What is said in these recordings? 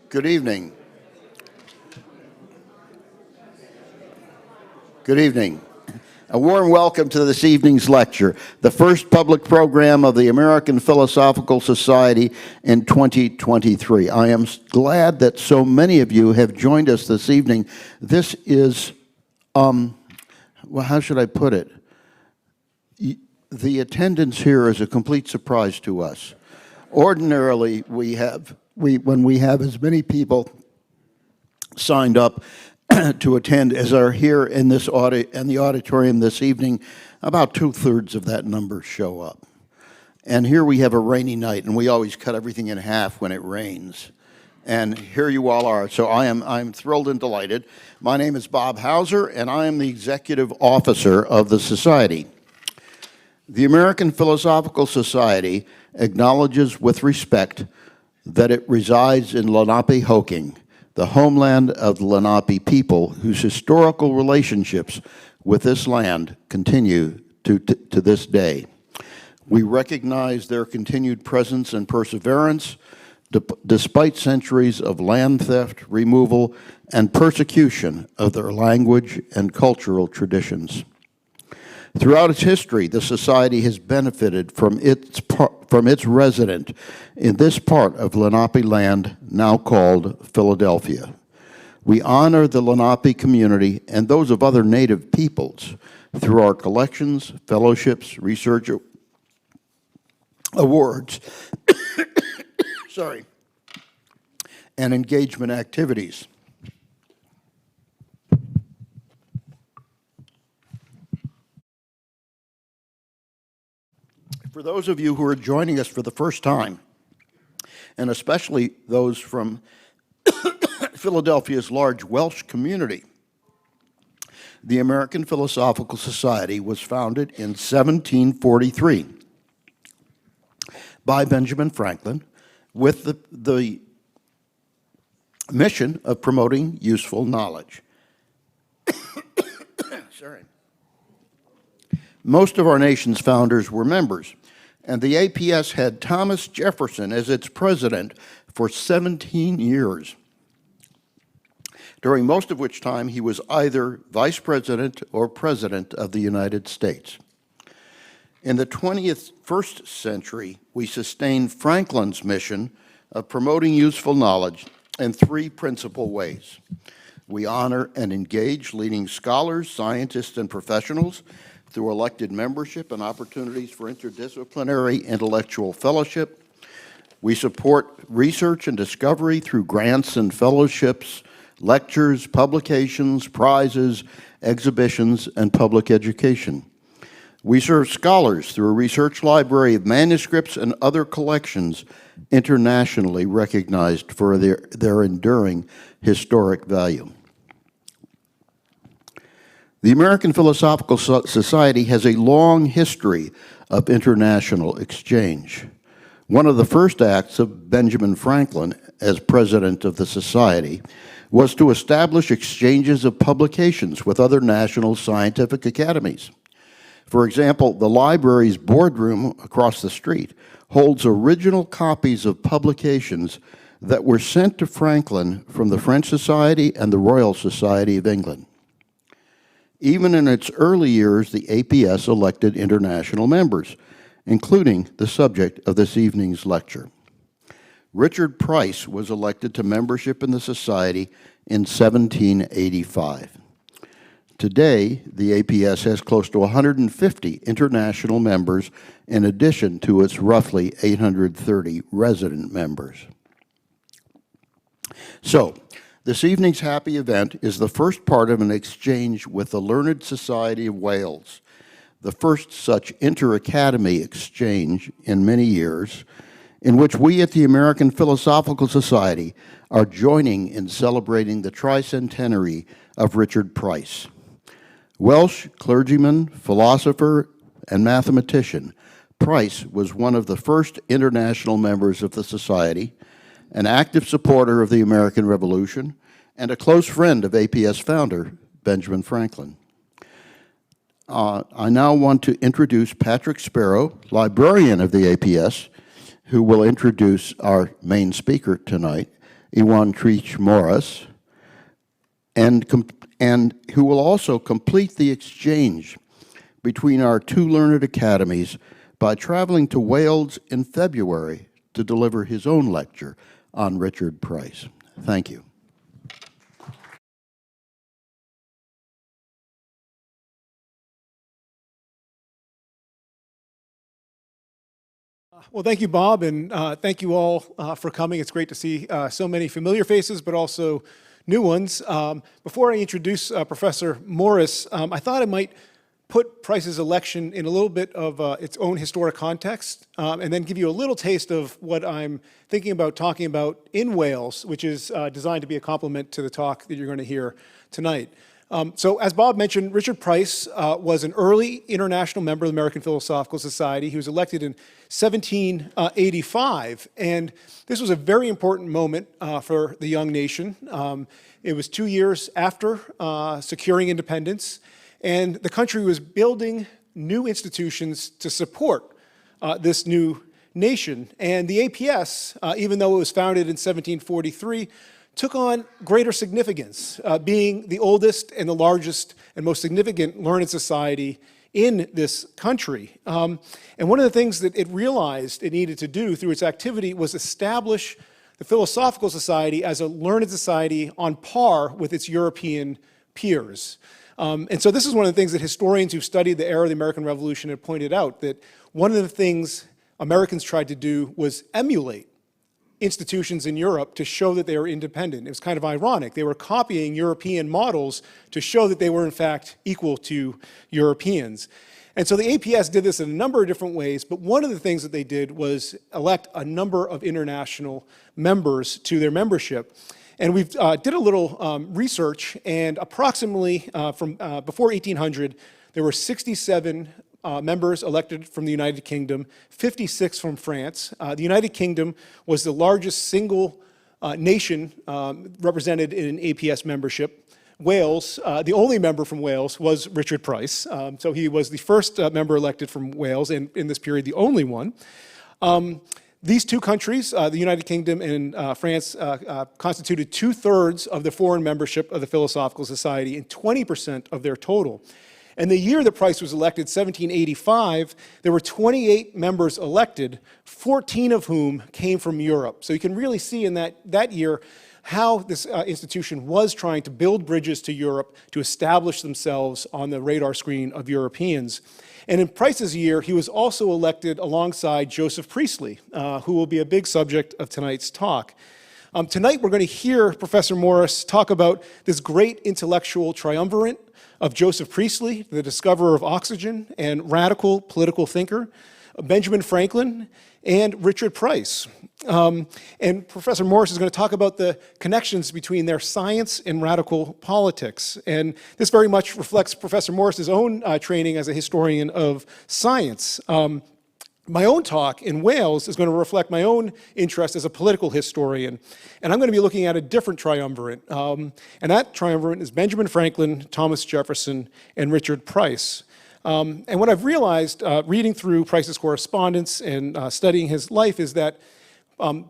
Good evening. Good evening. A warm welcome to this evening's lecture, the first public program of the American Philosophical Society in 2023. I am glad that so many of you have joined us this evening. This is, well, how should I put it? The attendance here is a complete surprise to us. Ordinarily, when we have as many people signed up to attend as are here in the auditorium this evening, about 2/3 of that number show up. And here we have a rainy night, and we always cut everything in half when it rains. And here you all are. So I'm thrilled and delighted. My name is Bob Hauser, and I am the executive officer of the Society. The American Philosophical Society acknowledges with respect that it resides in Lenape-Hoking, the homeland of the Lenape people whose historical relationships with this land continue to this day. We recognize their continued presence and perseverance despite centuries of land theft, removal, and persecution of their language and cultural traditions. Throughout its history, the Society has benefited from its resident in this part of Lenape land, now called Philadelphia. We honor the Lenape community and those of other native peoples through our collections, fellowships, research awards, and engagement activities. For those of you who are joining us for the first time, and especially those from Philadelphia's large Welsh community, the American Philosophical Society was founded in 1743 by Benjamin Franklin with the mission of promoting useful knowledge. Most of our nation's founders were members, and the APS had Thomas Jefferson as its president for 17 years, during most of which time he was either vice president or president of the United States. In the 21st century, we sustained Franklin's mission of promoting useful knowledge in three principal ways. We honor and engage leading scholars, scientists, and professionals through elected membership and opportunities for interdisciplinary intellectual fellowship. We support research and discovery through grants and fellowships, lectures, publications, prizes, exhibitions, and public education. We serve scholars through a research library of manuscripts and other collections internationally recognized for their enduring historic value. The American Philosophical Society has a long history of international exchange. One of the first acts of Benjamin Franklin as president of the Society was to establish exchanges of publications with other national scientific academies. For example, the library's boardroom across the street holds original copies of publications that were sent to Franklin from the French Society and the Royal Society of England. Even in its early years, the APS elected international members, including the subject of this evening's lecture. Richard Price was elected to membership in the Society in 1785. Today, the APS has close to 150 international members in addition to its roughly 830 resident members. So, this evening's happy event is the first part of an exchange with the Learned Society of Wales, the first such inter-academy exchange in many years, in which we at the American Philosophical Society are joining in celebrating the tricentenary of Richard Price. Welsh clergyman, philosopher, and mathematician, Price was one of the first international members of the Society, an active supporter of the American Revolution, and a close friend of APS founder Benjamin Franklin. I now want to introduce Patrick Sparrow, librarian of the APS, who will introduce our main speaker tonight, Iwan Morus, and who will also complete the exchange between our two learned academies by traveling to Wales in February to deliver his own lecture on Richard Price. Thank you. Well, thank you, Bob, and thank you all for coming. It's great to see so many familiar faces, but also new ones. Before I introduce Professor Morus, I thought I might put Price's election in a little bit of its own historic context, and then give you a little taste of what I'm thinking about talking about in Wales, which is designed to be a complement to the talk that you're going to hear tonight. So as Bob mentioned, Richard Price was an early international member of the American Philosophical Society. He was elected in 1785, and this was a very important moment for the young nation. It was 2 years after securing independence, and the country was building new institutions to support this new nation. And the APS, even though it was founded in 1743, took on greater significance, being the oldest and the largest and most significant learned society in this country. And one of the things that it realized it needed to do through its activity was establish the Philosophical Society as a learned society on par with its European peers. And so this is one of the things that historians who've studied the era of the American Revolution have pointed out, that one of the things Americans tried to do was emulate institutions in Europe to show that they were independent. It was kind of ironic. They were copying European models to show that they were, in fact, equal to Europeans. And so the APS did this in a number of different ways, but one of the things that they did was elect a number of international members to their membership. And we did a little research, and approximately from before 1800, there were 67 members elected from the United Kingdom, 56 from France. The United Kingdom was the largest single nation represented in APS membership. Wales, the only member from Wales, was Richard Price. So he was the first member elected from Wales, and in this period, the only one. These two countries, the United Kingdom and France, constituted 2/3 of the foreign membership of the Philosophical Society and 20% of their total. And the year that Price was elected, 1785, there were 28 members elected, 14 of whom came from Europe. So you can really see in that year how this institution was trying to build bridges to Europe to establish themselves on the radar screen of Europeans. And in Price's year, he was also elected alongside Joseph Priestley, who will be a big subject of tonight's talk. Tonight, we're going to hear Professor Morus talk about this great intellectual triumvirate of Joseph Priestley, the discoverer of oxygen and radical political thinker, Benjamin Franklin, and Richard Price. And Professor Morus is going to talk about the connections between their science and radical politics. And this very much reflects Professor Morris's own training as a historian of science. My own talk in Wales is going to reflect my own interest as a political historian, and I'm going to be looking at a different triumvirate, and that triumvirate is Benjamin Franklin, Thomas Jefferson, and Richard Price. And what I've realized reading through Price's correspondence and studying his life is that in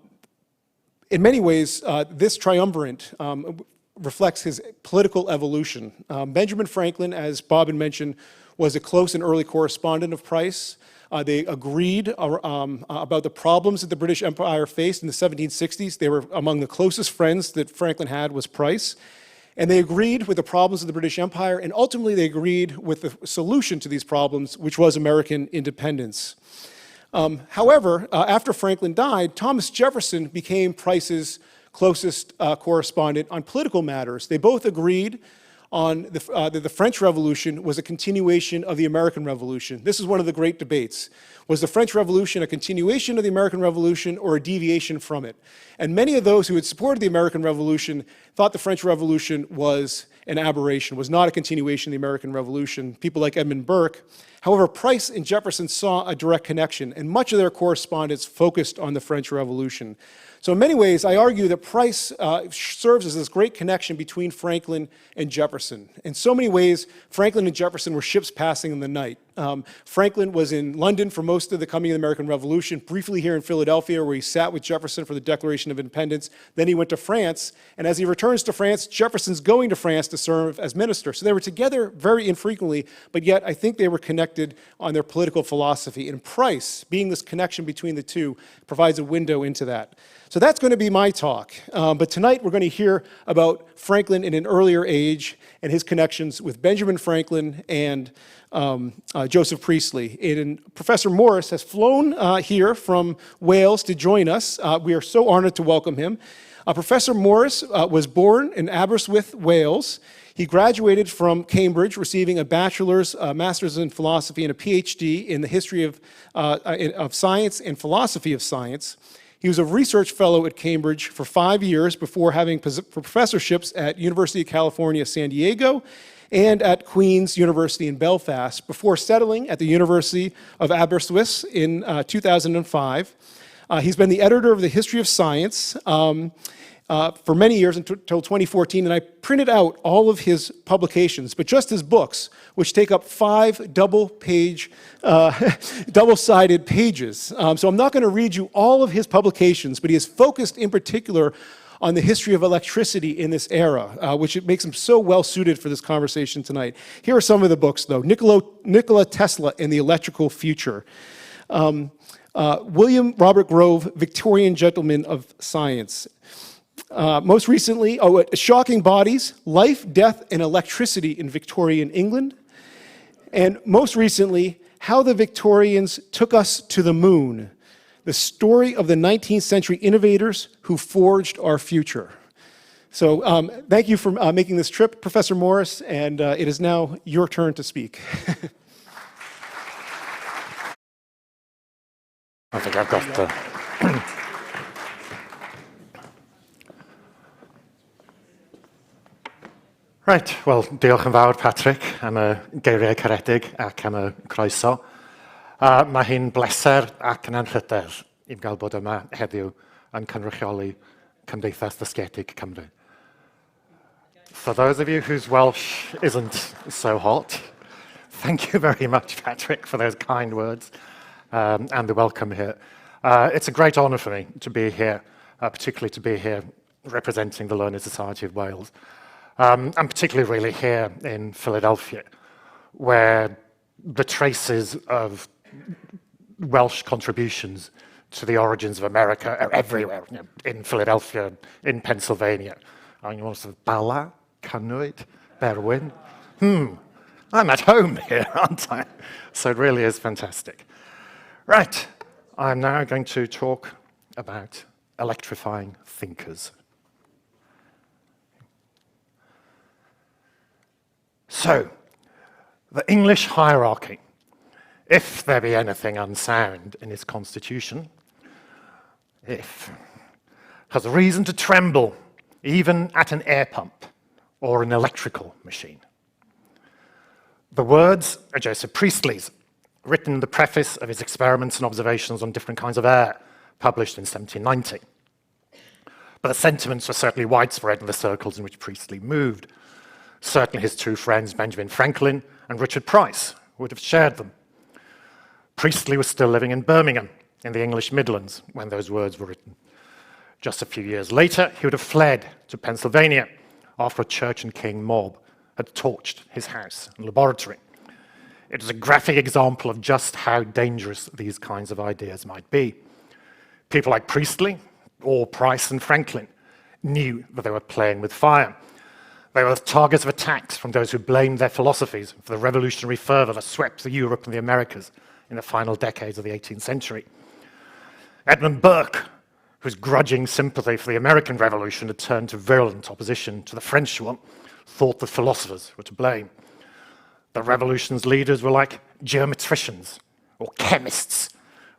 many ways this triumvirate reflects his political evolution. Benjamin Franklin, as Bob had mentioned, was a close and early correspondent of Price. They agreed about the problems that the British Empire faced in the 1760s. They were among the closest friends that Franklin had was Price. And they agreed with the problems of the British Empire, and ultimately they agreed with the solution to these problems, which was American independence. However, after Franklin died, Thomas Jefferson became Price's closest correspondent on political matters. They both agreed on that the French Revolution was a continuation of the American Revolution. This is one of the great debates. Was the French Revolution a continuation of the American Revolution or a deviation from it? And many of those who had supported the American Revolution thought the French Revolution was an aberration, was not a continuation of the American Revolution. People like Edmund Burke. However, Price and Jefferson saw a direct connection, and much of their correspondence focused on the French Revolution. So in many ways, I argue that Price serves as this great connection between Franklin and Jefferson. In so many ways, Franklin and Jefferson were ships passing in the night. Franklin was in London for most of the coming of the American Revolution, briefly here in Philadelphia, where he sat with Jefferson for the Declaration of Independence. Then he went to France, and as he returns to France, Jefferson's going to France to serve as minister. So they were together very infrequently, but yet I think they were connected on their political philosophy. And Price, being this connection between the two, provides a window into that. So that's going to be my talk. But tonight we're going to hear about Franklin in an earlier age and his connections with Benjamin Franklin and Joseph Priestley. And Professor Morus has flown here from Wales to join us. We are so honored to welcome him. Professor Morus was born in Aberystwyth, Wales. He graduated from Cambridge, receiving a bachelor's, master's in philosophy, and a PhD in the history of science and philosophy of science. He was a research fellow at Cambridge for 5 years before having professorships at University of California, San Diego, and at Queen's University in Belfast, before settling at the University of Aberystwyth in 2005. He's been the editor of the History of Science for many years until 2014, and I printed out all of his publications, but just his books, which take up 5 double-sided pages. So I'm not going to read you all of his publications, but he is focused in particular on the history of electricity in this era, which makes him so well suited for this conversation tonight. Here are some of the books, though. Nikola Tesla and the Electrical Future. William Robert Grove, Victorian Gentleman of Science. Most recently, Shocking Bodies, Life, Death, and Electricity in Victorian England. And most recently, How the Victorians Took Us to the Moon, the story of the 19th century innovators who forged our future. So thank you for making this trip, Professor Morus, and it is now your turn to speak. I think I've got the... Right, wel, diolch yn fawr, Patrick, am y geiriau caredig ac am y croeso. Mae hi'n bleser ac yn anrhyder i'n gael bod yma heddiw yn cynrychioli Cymdeithas Ddysgiedig Cymru. For those of you whose Welsh isn't so hot, thank you very much, Patrick, for those kind words and the welcome here. It's a great honour for me to be here, particularly to be here representing the Learned Society of Wales. And particularly really here in Philadelphia, where the traces of Welsh contributions to the origins of America are everywhere, you know, in Philadelphia, in Pennsylvania. I'm also Bala, Canwyd, Berwyn. I'm at home here, aren't I? So it really is fantastic. Right, I'm now going to talk about electrifying thinkers. So, the English hierarchy, if there be anything unsound in its constitution, has reason to tremble even at an air pump or an electrical machine. The words are Joseph Priestley's, written in the preface of his experiments and observations on different kinds of air, published in 1790. But the sentiments were certainly widespread in the circles in which Priestley moved. Certainly his two friends, Benjamin Franklin and Richard Price, would have shared them. Priestley was still living in Birmingham, in the English Midlands, when those words were written. Just a few years later, he would have fled to Pennsylvania after a Church and King mob had torched his house and laboratory. It is a graphic example of just how dangerous these kinds of ideas might be. People like Priestley, or Price and Franklin, knew that they were playing with fire. They were the targets of attacks from those who blamed their philosophies for the revolutionary fervor that swept Europe and the Americas in the final decades of the 18th century. Edmund Burke, whose grudging sympathy for the American Revolution had turned to virulent opposition to the French one, thought the philosophers were to blame. The revolution's leaders were like geometricians or chemists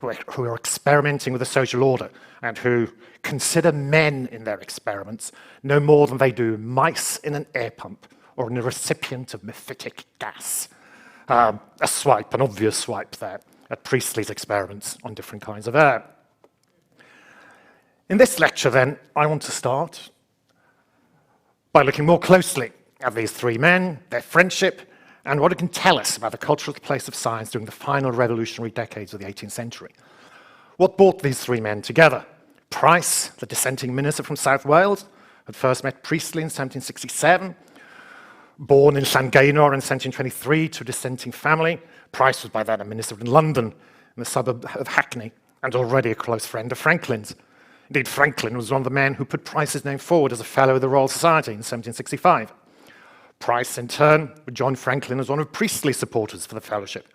who are experimenting with the social order and who consider men in their experiments no more than they do mice in an air pump or in a recipient of mephitic gas. An obvious swipe there at Priestley's experiments on different kinds of air. In this lecture, then, I want to start by looking more closely at these three men, their friendship, and what it can tell us about the cultural place of science during the final revolutionary decades of the 18th century. What brought these three men together? Price, the dissenting minister from South Wales, had first met Priestley in 1767. Born in Llangaenor in 1723 to a dissenting family, Price was by then a minister in London, in the suburb of Hackney, and already a close friend of Franklin's. Indeed, Franklin was one of the men who put Price's name forward as a Fellow of the Royal Society in 1765. Price, in turn, would join Franklin as one of Priestley's supporters for the fellowship.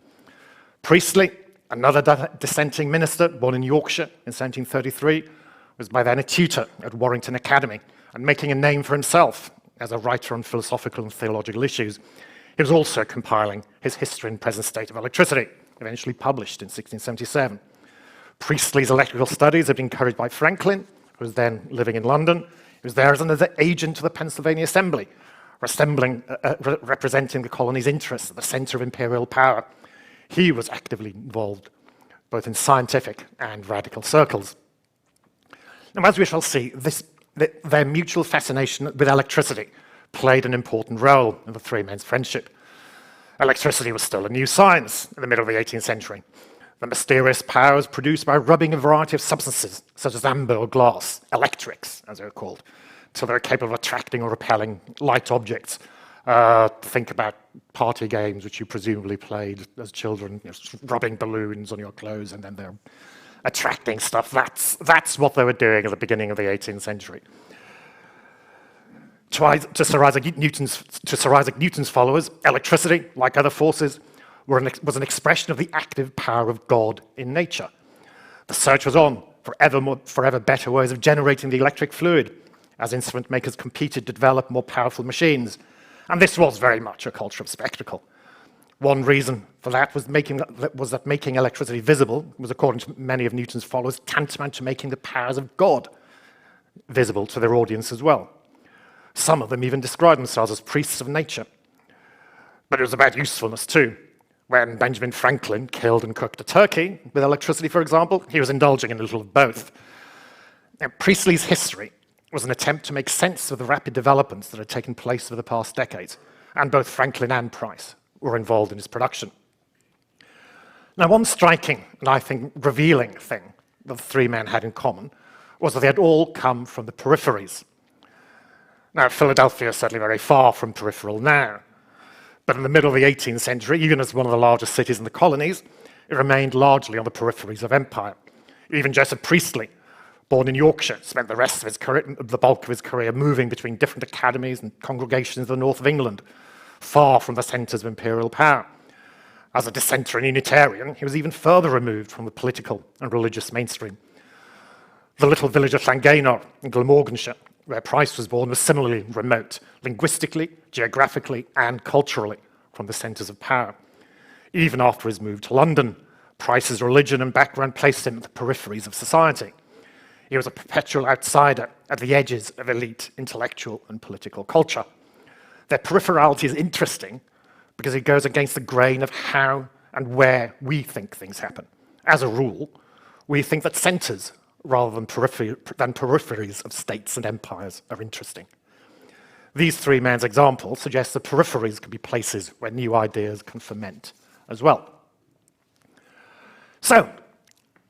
Priestley, another dissenting minister, born in Yorkshire in 1733, was by then a tutor at Warrington Academy and making a name for himself as a writer on philosophical and theological issues. He was also compiling his History and Present State of Electricity, eventually published in 1677. Priestley's electrical studies had been encouraged by Franklin, who was then living in London. He was there as an agent of the Pennsylvania Assembly, representing the colony's interests at the center of imperial power. He was actively involved both in scientific and radical circles. Now, as we shall see, their mutual fascination with electricity played an important role in the three men's friendship. Electricity was still a new science in the middle of the 18th century. The mysterious powers produced by rubbing a variety of substances, such as amber or glass, electrics, as they were called, till they were capable of attracting or repelling light objects. Think about party games, which you presumably played as children, rubbing balloons on your clothes, and then they're attracting stuff. That's what they were doing at the beginning of the 18th century. To Sir Isaac Newton's followers, electricity, like other forces, was an expression of the active power of God in nature. The search was on for ever better ways of generating the electric fluid, as instrument makers competed to develop more powerful machines. And this was very much a culture of spectacle. One reason for that was that making electricity visible was, according to many of Newton's followers, tantamount to making the powers of God visible to their audience as well. Some of them even described themselves as priests of nature. But it was about usefulness too. When Benjamin Franklin killed and cooked a turkey with electricity, for example, he was indulging in a little of both. Now, Priestley's history was an attempt to make sense of the rapid developments that had taken place over the past decades, and both Franklin and Price were involved in his production. Now, one striking and I think revealing thing that the three men had in common was that they had all come from the peripheries. Now, Philadelphia is certainly very far from peripheral now, but in the middle of the 18th century, even as one of the largest cities in the colonies, it remained largely on the peripheries of empire. Even Joseph Priestley, born in Yorkshire, spent the rest of his career, the bulk of his career, moving between different academies and congregations in the north of England, far from the centres of imperial power. As a dissenter and Unitarian, he was even further removed from the political and religious mainstream. The little village of Llangaenor in Glamorganshire, where Price was born, was similarly remote, linguistically, geographically, and culturally from the centres of power. Even after his move to London, Price's religion and background placed him at the peripheries of society. He was a perpetual outsider at the edges of elite intellectual and political culture. Their peripherality is interesting because it goes against the grain of how and where we think things happen. As a rule, we think that centres rather than peripheries of states and empires are interesting. These three men's examples suggest that peripheries can be places where new ideas can ferment as well. So,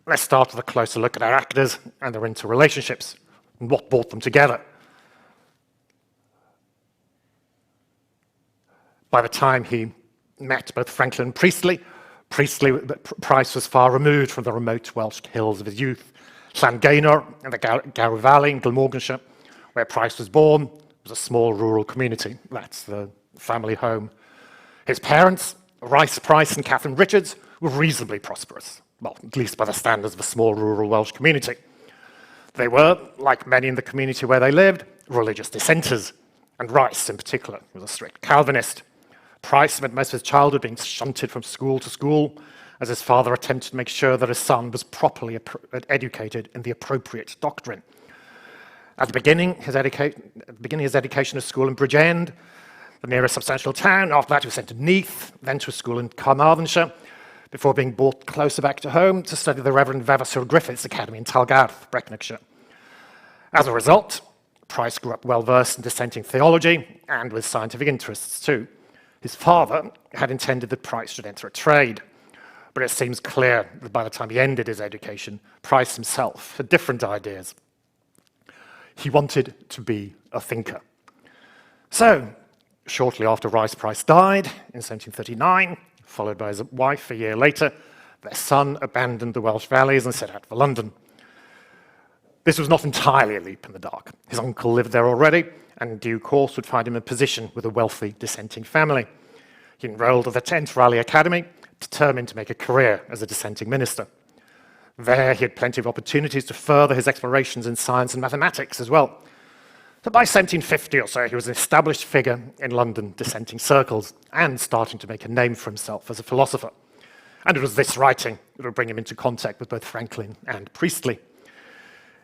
let's start with a closer look at our actors and their interrelationships and what brought them together. By the time he met both Franklin and Price was far removed from the remote Welsh hills of his youth. Llangaenor and the Gower Valley in Glamorganshire, where Price was born, was a small rural community. That's the family home. His parents, Rice Price and Catherine Richards, were reasonably prosperous, well, at least by the standards of a small rural Welsh community. They were, like many in the community where they lived, religious dissenters, and Rice, in particular, was a strict Calvinist. Price spent most of his childhood being shunted from school to school, as his father attempted to make sure that his son was properly educated in the appropriate doctrine. At the beginning, his education at school in Bridgend, the nearest substantial town. After that, he was sent to Neath, then to a school in Carmarthenshire, before being brought closer back to home to study the Reverend Vavasour Griffith's Academy in Talgarth, Brecknockshire. As a result, Price grew up well-versed in dissenting theology and with scientific interests too. His father had intended that Price should enter a trade, but it seems clear that by the time he ended his education, Price himself had different ideas. He wanted to be a thinker. So, shortly after Rice Price died in 1739, followed by his wife a year later, their son abandoned the Welsh valleys and set out for London. This was not entirely a leap in the dark. His uncle lived there already, and in due course would find him a position with a wealthy dissenting family. He enrolled at the 10th Raleigh Academy, determined to make a career as a dissenting minister. There he had plenty of opportunities to further his explorations in science and mathematics as well. So by 1750 or so, he was an established figure in London dissenting circles and starting to make a name for himself as a philosopher. And it was this writing that would bring him into contact with both Franklin and Priestley.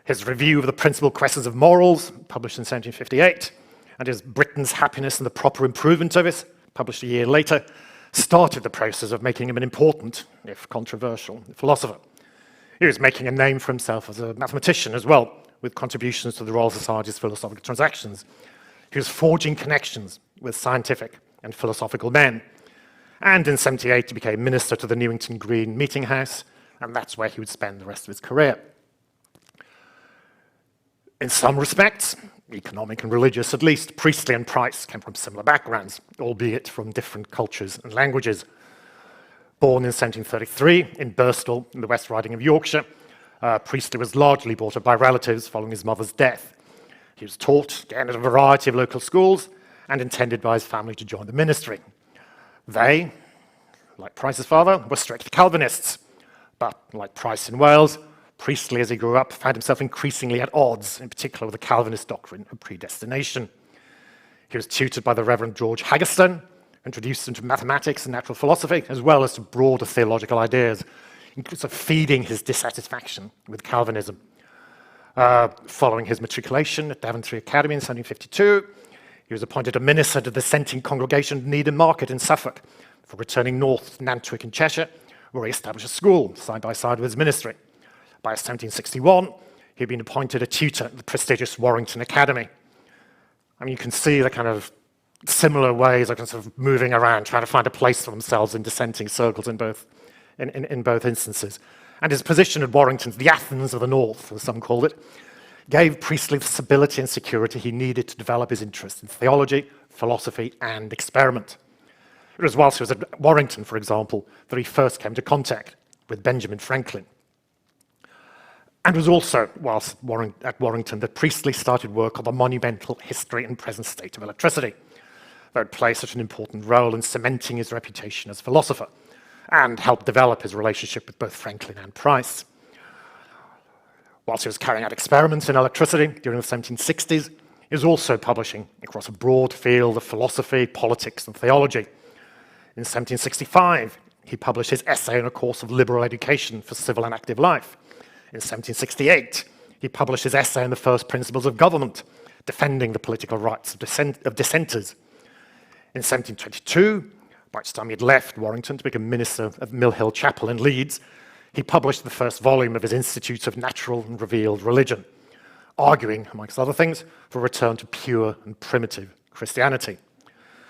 His review of the principal questions of morals, published in 1758, and his Britain's Happiness and the Proper Improvement of It, published a year later, started the process of making him an important, if controversial, philosopher. He was making a name for himself as a mathematician as well, with contributions to the Royal Society's philosophical transactions. He was forging connections with scientific and philosophical men. And in 1778, he became minister to the Newington Green Meeting House, and that's where he would spend the rest of his career. In some respects, economic and religious at least, Priestley and Price came from similar backgrounds, albeit from different cultures and languages. Born in 1733 in Birstall, in the West Riding of Yorkshire, Priestley was largely brought up by relatives following his mother's death. He was taught, again, at a variety of local schools and intended by his family to join the ministry. They, like Price's father, were strict Calvinists, but like Price in Wales, Priestley, as he grew up, found himself increasingly at odds, in particular with the Calvinist doctrine of predestination. He was tutored by the Reverend George Haggerston, introduced him to mathematics and natural philosophy, as well as to broader theological ideas, sort of feeding his dissatisfaction with Calvinism. Following his matriculation at Daventry Academy in 1752, he was appointed a minister to the dissenting congregation of Needham Market in Suffolk, before returning north to Nantwich in Cheshire, where he established a school side by side with his ministry. By 1761, he had been appointed a tutor at the prestigious Warrington Academy. I mean, you can see the kind of similar ways of kind of moving around, trying to find a place for themselves in dissenting circles in both instances. And his position at Warrington, the Athens of the North, as some called it, gave Priestley the stability and security he needed to develop his interest in theology, philosophy, and experiment. It was whilst he was at Warrington, for example, that he first came into contact with Benjamin Franklin. And it was also whilst at Warrington that Priestley started work on the monumental history and present state of electricity, that would play such an important role in cementing his reputation as a philosopher and help develop his relationship with both Franklin and Price. Whilst he was carrying out experiments in electricity during the 1760s, he was also publishing across a broad field of philosophy, politics, and theology. In 1765, he published his essay on a course of liberal education for civil and active life. In 1768, he published his essay on the first principles of government, defending the political rights of dissenters. In 1722, by which time he had left Warrington to become minister of Mill Hill Chapel in Leeds, he published the first volume of his Institutes of Natural and Revealed Religion, arguing, amongst other things, for a return to pure and primitive Christianity.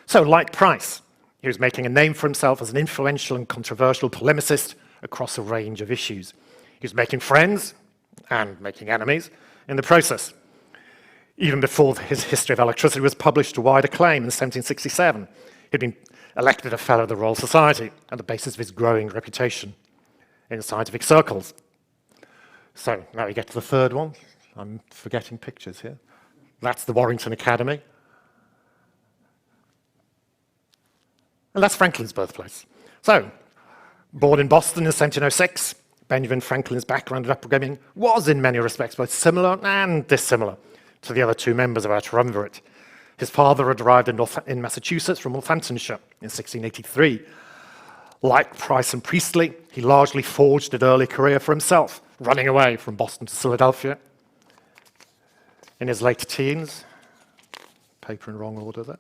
So, like Price, he was making a name for himself as an influential and controversial polemicist across a range of issues. He was making friends and making enemies in the process. Even before his History of Electricity was published to wide acclaim in 1767, he'd been elected a Fellow of the Royal Society on the basis of his growing reputation in scientific circles. So now we get to the third one. I'm forgetting pictures here. That's the Warrington Academy. And that's Franklin's birthplace. So, born in Boston in 1706, Benjamin Franklin's background and upbringing was in many respects both similar and dissimilar to the other two members of our triumvirate. His father had arrived in Massachusetts from Northamptonshire in 1683. Like Price and Priestley, he largely forged an early career for himself, running away from Boston to Philadelphia. In his late teens, paper in wrong order there,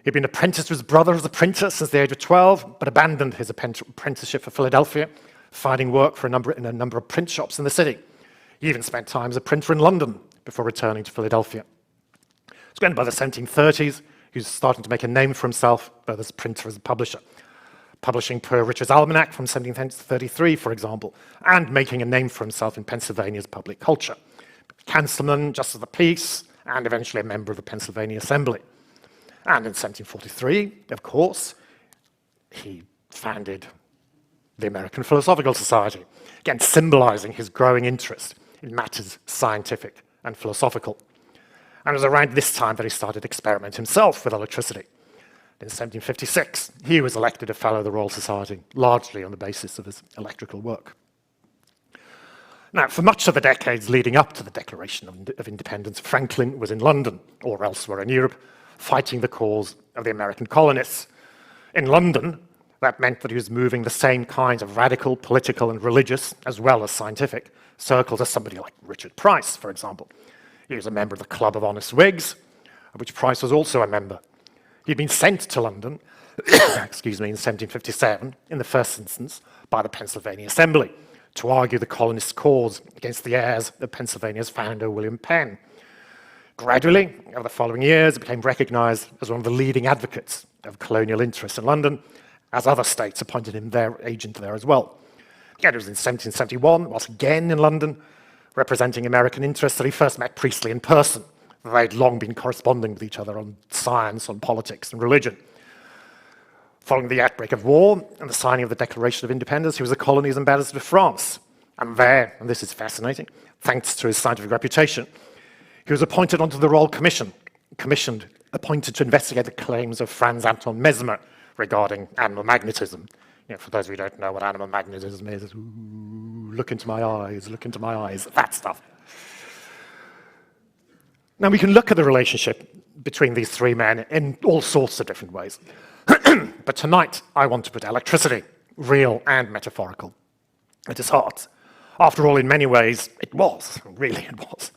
he'd been apprenticed to his brother as a printer since the age of 12, but abandoned his apprenticeship for Philadelphia, finding work for in a number of print shops in the city. He even spent time as a printer in London before returning to Philadelphia. So again, by the 1730s, He was starting to make a name for himself, both as a printer as a publisher, publishing Per Richard's Almanac from 1733, for example, and making a name for himself in Pennsylvania's public culture. Councilman, Justice of the Peace, and eventually a member of the Pennsylvania Assembly. And in 1743, of course, he founded the American Philosophical Society, again symbolizing his growing interest in matters scientific and philosophical. And it was around this time that he started to experiment himself with electricity. In 1756, he was elected a Fellow of the Royal Society, largely on the basis of his electrical work. Now, for much of the decades leading up to the Declaration of Independence, Franklin was in London, or elsewhere in Europe, fighting the cause of the American colonists. In London, that meant that he was moving the same kinds of radical, political, and religious, as well as scientific, circles as somebody like Richard Price, for example. He was a member of the Club of Honest Whigs, of which Price was also a member. He'd been sent to London, excuse me, in 1757, in the first instance, by the Pennsylvania Assembly, to argue the colonists' cause against the heirs of Pennsylvania's founder, William Penn. Gradually, over the following years, it became recognized as one of the leading advocates of colonial interests in London, as other states appointed him their agent there as well. Again, it was in 1771, whilst again in London, representing American interests, that he first met Priestley in person. They'd long been corresponding with each other on science, on politics, and religion. Following the outbreak of war and the signing of the Declaration of Independence, he was the colony's ambassador to France. And there, and this is fascinating, thanks to his scientific reputation, he was appointed onto the Royal Commission, appointed to investigate the claims of Franz Anton Mesmer regarding animal magnetism. You know, for those of you who don't know what animal magnetism is, ooh, look into my eyes, that stuff. Now, we can look at the relationship between these three men in all sorts of different ways. But tonight, I want to put electricity, real and metaphorical, at its heart. After all, in many ways, it was. Really, it was.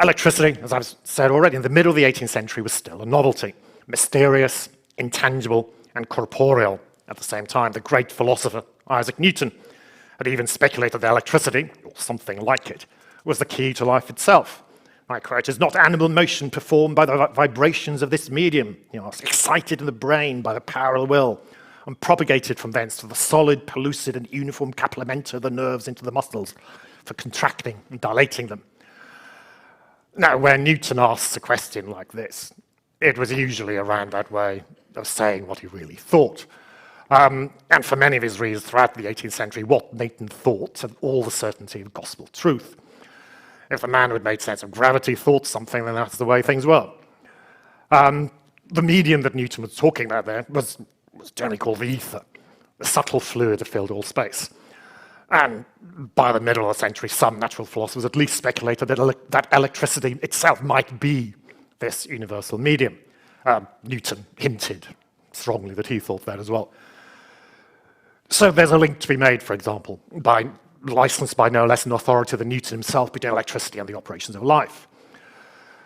Electricity, as I've said already, in the middle of the 18th century was still a novelty. Mysterious, intangible, and corporeal at the same time. The great philosopher, Isaac Newton, had even speculated that electricity, or something like it, was the key to life itself. I quote, "Is not animal motion performed by the vibrations of this medium, excited in the brain by the power of the will, and propagated from thence to the solid, pellucid, and uniform capillamenta of the nerves into the muscles, for contracting and dilating them." Now, when Newton asks a question like this, it was usually around that way of saying what he really thought. And for many of his readers throughout the 18th century, what Newton thought had all the certainty of gospel truth. If the man who had made sense of gravity thought something, then that's the way things were. The medium that Newton was talking about there was generally called the ether, the subtle fluid that filled all space. And by the middle of the century, some natural philosophers at least speculated that electricity itself might be this universal medium. Newton hinted strongly that he thought that as well. So there's a link to be made, for example, licensed by no less an authority than Newton himself, between electricity and the operations of life.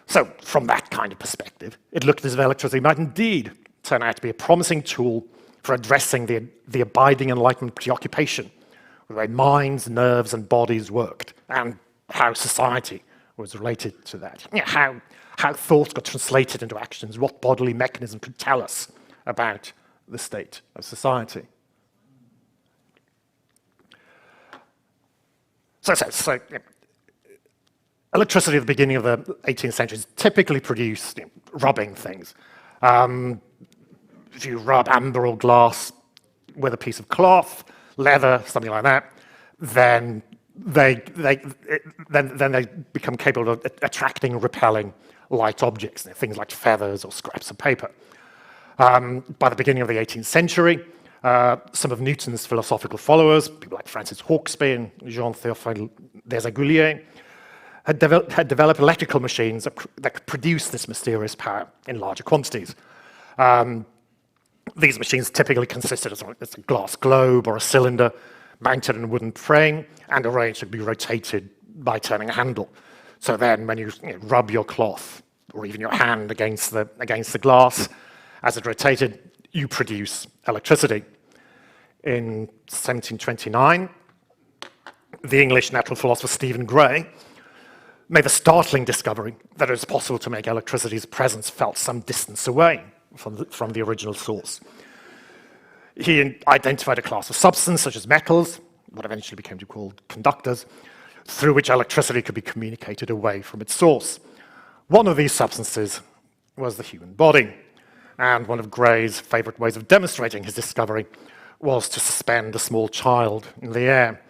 So from that kind of perspective, it looked as if electricity might indeed turn out to be a promising tool for addressing the abiding Enlightenment preoccupation with the way minds, nerves, and bodies worked, and how society was related to that. How thoughts got translated into actions, what bodily mechanism could tell us about the state of society. So electricity at the beginning of the 18th century is typically produced rubbing things. If you rub amber or glass with a piece of cloth, leather, something like that, then they become capable of attracting and repelling light objects, things like feathers or scraps of paper. By the beginning of the 18th century, some of Newton's philosophical followers, people like Francis Hawksby and Jean-Théophile Desaguliers, had developed electrical machines that could produce this mysterious power in larger quantities. These machines typically consisted of a glass globe or a cylinder mounted in a wooden frame and arranged to be rotated by turning a handle. So then when you rub your cloth or even your hand against the glass, as it rotated, you produce electricity. In 1729, the English natural philosopher Stephen Gray made the startling discovery that it was possible to make electricity's presence felt some distance away from the original source. He identified a class of substance, such as metals, what eventually became to be called conductors, through which electricity could be communicated away from its source. One of these substances was the human body, and one of Gray's favorite ways of demonstrating his discovery was to suspend a small child in the air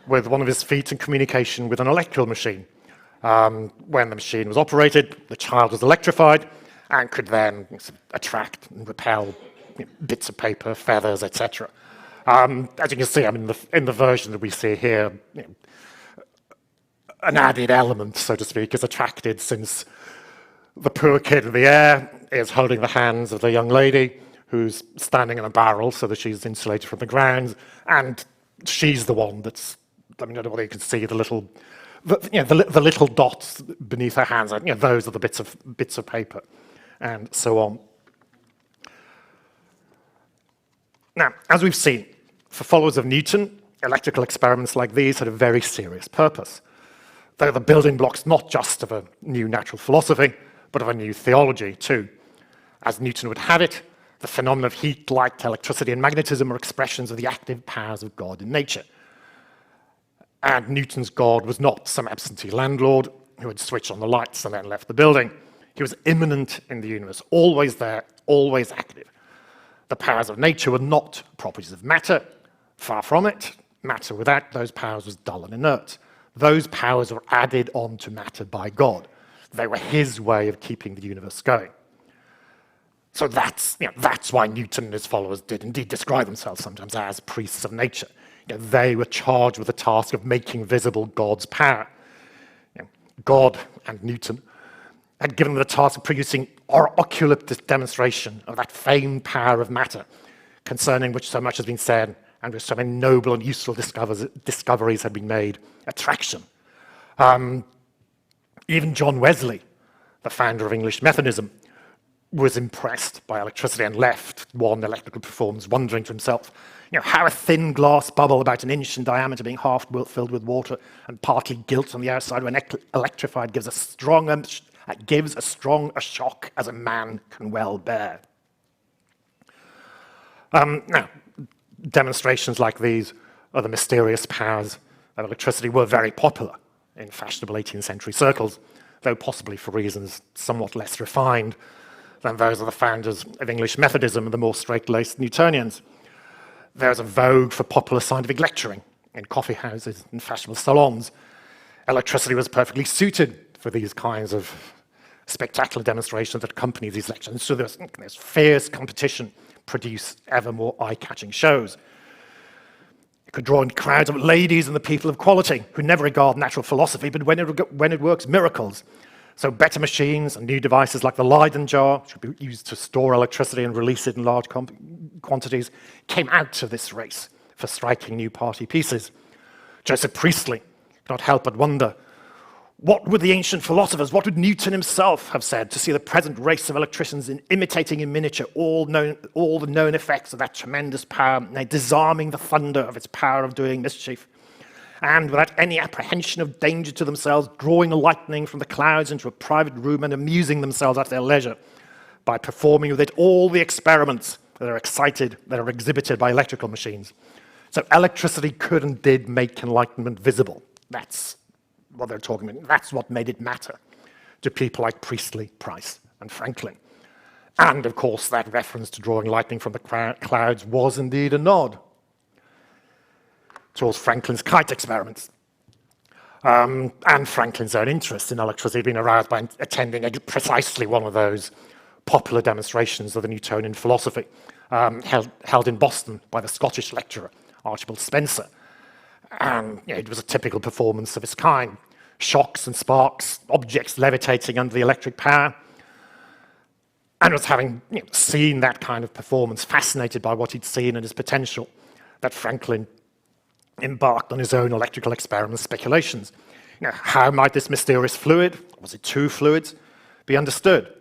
with one of his feet in communication with an electrical machine. When the machine was operated, the child was electrified and could then attract and repel bits of paper, feathers, etc. As you can see, in the version that we see here, an added element, so to speak, is attracted, since the poor kid in the air is holding the hands of the young lady who's standing in a barrel so that she's insulated from the ground, and she's the one that's, I don't know whether you can see the little dots beneath her hands, those are the bits of paper, and so on. Now, as we've seen, for followers of Newton, electrical experiments like these had a very serious purpose. They're the building blocks not just of a new natural philosophy, but of a new theology too. As Newton would have it, the phenomena of heat, light, electricity, and magnetism are expressions of the active powers of God in nature. And Newton's God was not some absentee landlord who had switched on the lights and then left the building. He was immanent in the universe, always there, always active. The powers of nature were not properties of matter. Far from it. Matter without those powers was dull and inert. Those powers were added on to matter by God. They were his way of keeping the universe going. So that's why Newton and his followers did indeed describe themselves sometimes as priests of nature. They were charged with the task of making visible God's power. God and Newton had given them the task of producing ocular demonstration of that famed power of matter, concerning which so much has been said, and which so many noble and useful discoveries have been made, attraction. Even John Wesley, the founder of English Methodism, was impressed by electricity and left one electrical performance wondering to himself, how a thin glass bubble about an inch in diameter being half filled with water and partly gilt on the outside when electrified gives as strong a shock as a man can well bear. Now, demonstrations like these of the mysterious powers of electricity were very popular in fashionable 18th century circles, though possibly for reasons somewhat less refined than those of the founders of English Methodism and the more straight-laced Newtonians. There's a vogue for popular scientific lecturing in coffee houses and fashionable salons. Electricity was perfectly suited for these kinds of spectacular demonstrations that accompany these lectures. So there's fierce competition produce ever more eye-catching shows. It could draw in crowds of ladies and the people of quality who never regard natural philosophy, but when it works, miracles. So better machines and new devices like the Leyden jar, which would be used to store electricity and release it in large quantities, came out of this race for striking new party pieces. Joseph Priestley could not help but wonder, what would the ancient philosophers, what would Newton himself have said to see the present race of electricians imitating in miniature all the known effects of that tremendous power, disarming the thunder of its power of doing mischief, and without any apprehension of danger to themselves, drawing lightning from the clouds into a private room and amusing themselves at their leisure by performing with it all the experiments that are exhibited by electrical machines. So electricity could and did make enlightenment visible. That's what they're talking about. That's what made it matter to people like Priestley, Price, and Franklin. And, of course, that reference to drawing lightning from the clouds was indeed a nod towards Franklin's kite experiments. And Franklin's own interest in electricity had been aroused by attending precisely one of those popular demonstrations of the Newtonian philosophy held in Boston by the Scottish lecturer, Archibald Spencer. And it was a typical performance of its kind. Shocks and sparks, objects levitating under the electric power. And was having seen that kind of performance, fascinated by what he'd seen and his potential, that Franklin embarked on his own electrical experiment speculations. How might this mysterious fluid, was it two fluids, be understood?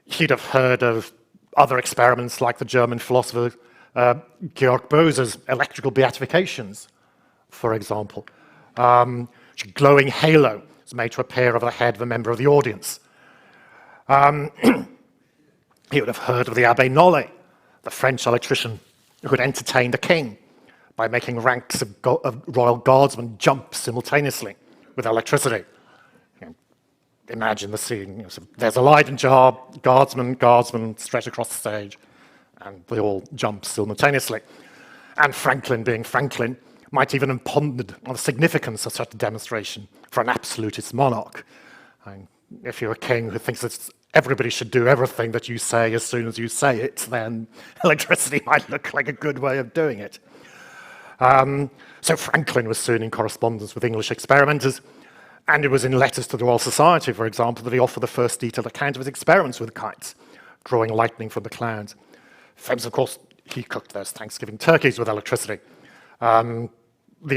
He'd have heard of other experiments like the German philosopher Georg Bose's electrical beatifications, for example. Glowing halo was made to appear over the head of a member of the audience. He would have heard of the Abbé Nollet, the French electrician who had entertained a king by making ranks of royal guardsmen jump simultaneously with electricity. Imagine the scene. There's a Leyden jar, guardsmen stretch across the stage, and they all jump simultaneously. And Franklin, being Franklin, might even have pondered on the significance of such a demonstration for an absolutist monarch. And if you're a king who thinks that everybody should do everything that you say as soon as you say it, then electricity might look like a good way of doing it. So Franklin was soon in correspondence with English experimenters, and it was in letters to the Royal Society, for example, that he offered the first detailed account of his experiments with kites, drawing lightning from the clouds. Famous, of course, he cooked those Thanksgiving turkeys with electricity. The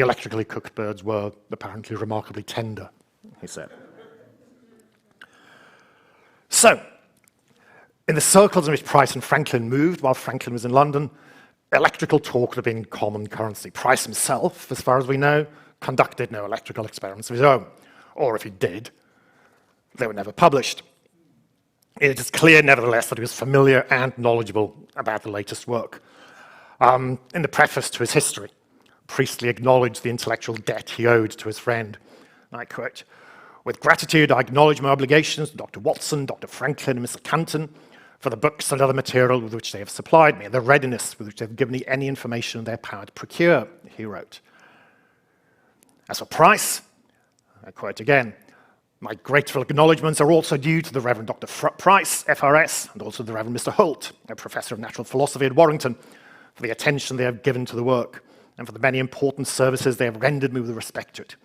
electrically cooked birds were apparently remarkably tender, he said. So, in the circles in which Price and Franklin moved while Franklin was in London, electrical talk had been common currency. Price himself, as far as we know, conducted no electrical experiments of his own, or if he did, they were never published. It is clear, nevertheless, that he was familiar and knowledgeable about the latest work. In the preface to his history, Priestley acknowledged the intellectual debt he owed to his friend. I quote, "With gratitude, I acknowledge my obligations to Dr. Watson, Dr. Franklin, and Mr. Canton for the books and other material with which they have supplied me, and the readiness with which they have given me any information in their power to procure," he wrote. As for Price, I quote again, "My grateful acknowledgements are also due to the Reverend Dr. Price, FRS, and also the Reverend Mr. Holt, a professor of natural philosophy at Warrington, for the attention they have given to the work, and for the many important services they have rendered me with respect to it.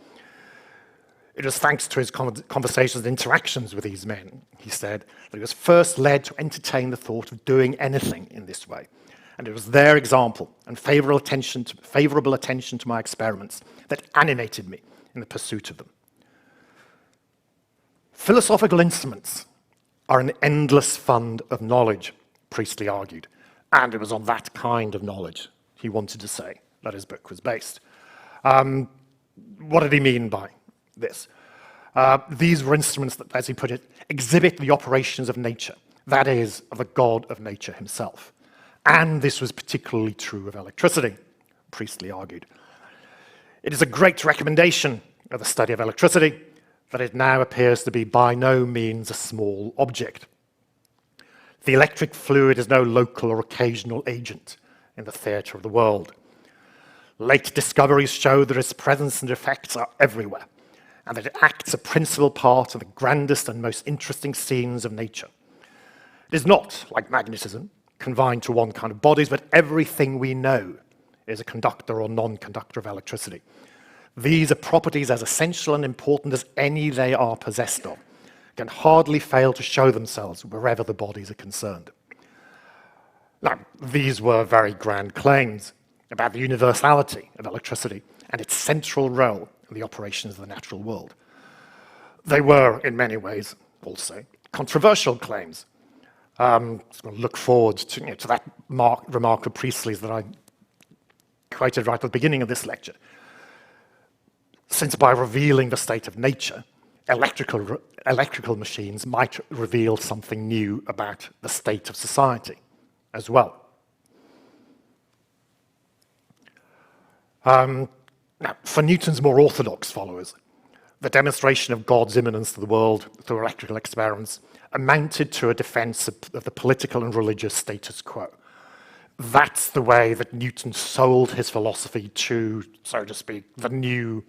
It was thanks to his conversations and interactions with these men," he said, "that he was first led to entertain the thought of doing anything in this way. And it was their example and favorable attention to my experiments that animated me in the pursuit of them." Philosophical instruments are an endless fund of knowledge, Priestley argued, and it was on that kind of knowledge, he wanted to say, that his book was based. What did he mean by this? These were instruments that, as he put it, exhibit the operations of nature, that is, of the God of nature himself. And this was particularly true of electricity, Priestley argued. It is a great recommendation of the study of electricity that it now appears to be by no means a small object. The electric fluid is no local or occasional agent in the theatre of the world. Late discoveries show that its presence and effects are everywhere, and that it acts a principal part of the grandest and most interesting scenes of nature. It is not, like magnetism, confined to one kind of bodies, but everything we know is a conductor or non-conductor of electricity. These are properties as essential and important as any they are possessed of, can hardly fail to show themselves wherever the bodies are concerned. Now, these were very grand claims about the universality of electricity and its central role in the operations of the natural world. They were, in many ways, also controversial claims. I'm going to look forward to that remark of Priestley's that I quoted right at the beginning of this lecture. Since by revealing the state of nature, electrical machines might reveal something new about the state of society as well. Now, for Newton's more orthodox followers, the demonstration of God's immanence to the world through electrical experiments amounted to a defense of the political and religious status quo. That's the way that Newton sold his philosophy to, so to speak, the new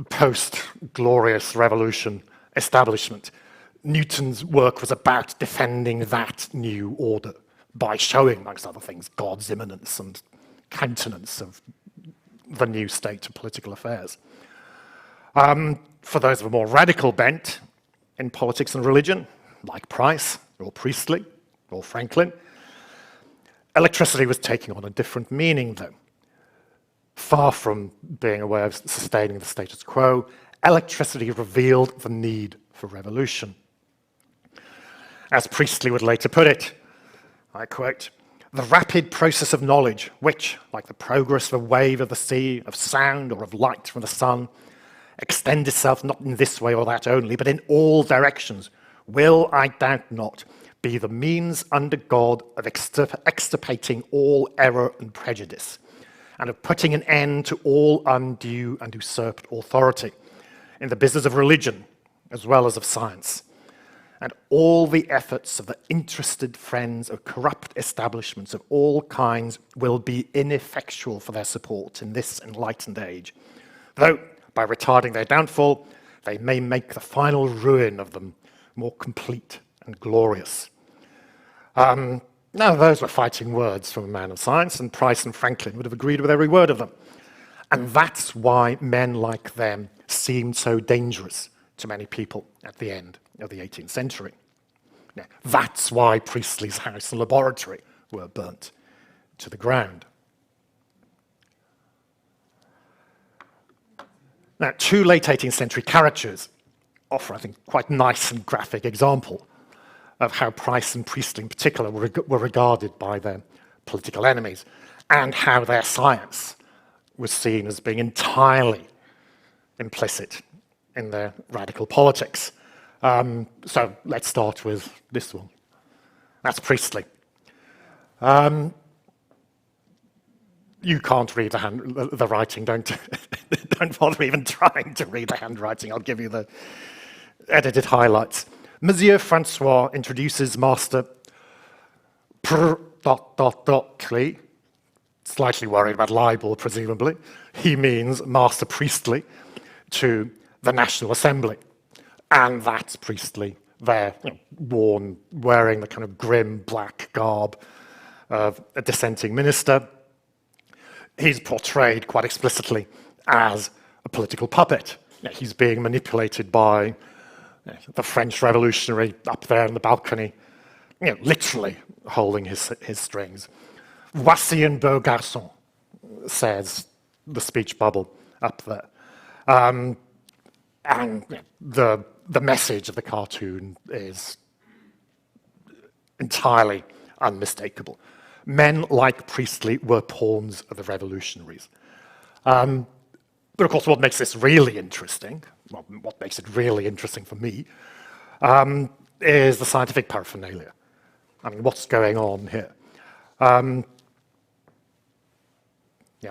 post-glorious revolution establishment. Newton's work was about defending that new order by showing, amongst other things, God's immanence and countenance of the new state of political affairs. For those of a more radical bent in politics and religion, like Price or Priestley or Franklin, electricity was taking on a different meaning, though. Far from being a way of sustaining the status quo, electricity revealed the need for revolution. As Priestley would later put it, I quote, "The rapid process of knowledge, which, like the progress of a wave of the sea, of sound, or of light from the sun, extend itself not in this way or that only, but in all directions, will, I doubt not, be the means under God of extirpating all error and prejudice, and of putting an end to all undue and usurped authority in the business of religion as well as of science. And all the efforts of the interested friends of corrupt establishments of all kinds will be ineffectual for their support in this enlightened age, though by retarding their downfall, they may make the final ruin of them more complete and glorious. Now, those were fighting words from a man of science, and Price and Franklin would have agreed with every word of them. And that's why men like them seemed so dangerous to many people at the end of the 18th century. Now, that's why Priestley's house and laboratory were burnt to the ground. Now, two late 18th century caricatures offer, I think, quite nice and graphic example of how Price and Priestley in particular were regarded by their political enemies, and how their science was seen as being entirely implicit in their radical politics. So let's start with this one. That's Priestley. You can't read the writing, don't bother even trying to read the handwriting. I'll give you the edited highlights. Monsieur Francois introduces Master Clee, slightly worried about libel, presumably. He means Master Priestley to the National Assembly. And that's Priestley there, wearing the kind of grim black garb of a dissenting minister. He's portrayed quite explicitly as a political puppet. He's being manipulated by the French revolutionary up there in the balcony, literally holding his strings. Voici un beau garçon, says the speech bubble up there. And the message of the cartoon is entirely unmistakable. Men like Priestley were pawns of the revolutionaries. But of course, what makes this really interesting, what makes it really interesting for me, is the scientific paraphernalia. I mean, what's going on here? I've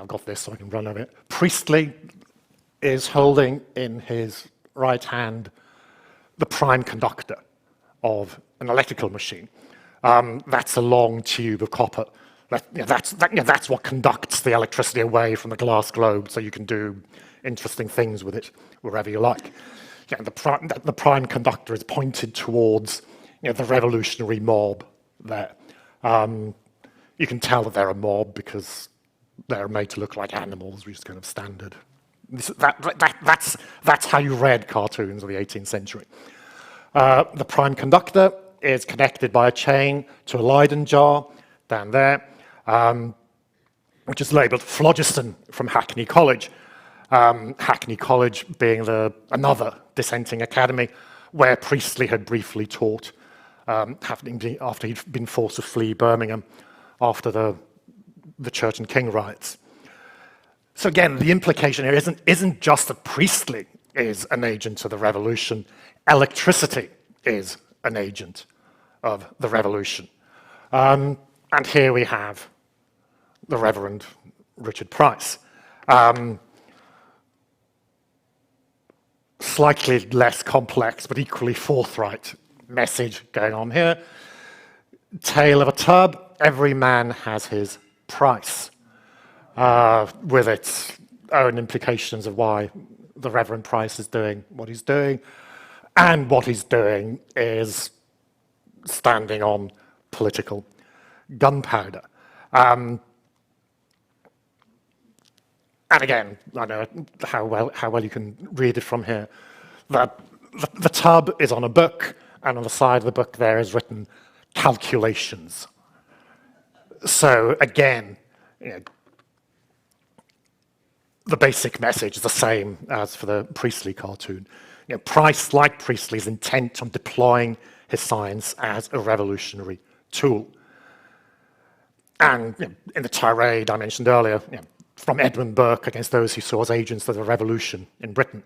got this so I can run over it. Priestley is holding in his right hand the prime conductor of an electrical machine. That's a long tube of copper. That's what conducts the electricity away from the glass globe, so you can do interesting things with it wherever you like. The prime conductor is pointed towards the revolutionary mob there. You can tell that they're a mob because they're made to look like animals, which is kind of standard. That's how you read cartoons of the 18th century. The prime conductor is connected by a chain to a Leyden jar down there, which is labelled phlogiston from Hackney College. Hackney College being another dissenting academy where Priestley had briefly taught, after he'd been forced to flee Birmingham after the Church and King riots. So again, the implication here isn't just that Priestley is an agent of the revolution. Electricity is an agent of the revolution. And here we have the Reverend Richard Price. Slightly less complex, but equally forthright message going on here. Tale of a tub, every man has his price, with its own implications of why the Reverend Price is doing what he's doing. And what he's doing is standing on political gunpowder. And again, I know how well you can read it from here. The tub is on a book, and on the side of the book there is written calculations. So again, the basic message is the same as for the Priestley cartoon. Price, like Priestley, is intent on deploying his science as a revolutionary tool. And in the tirade I mentioned earlier, from Edmund Burke against those he saw as agents of the revolution in Britain,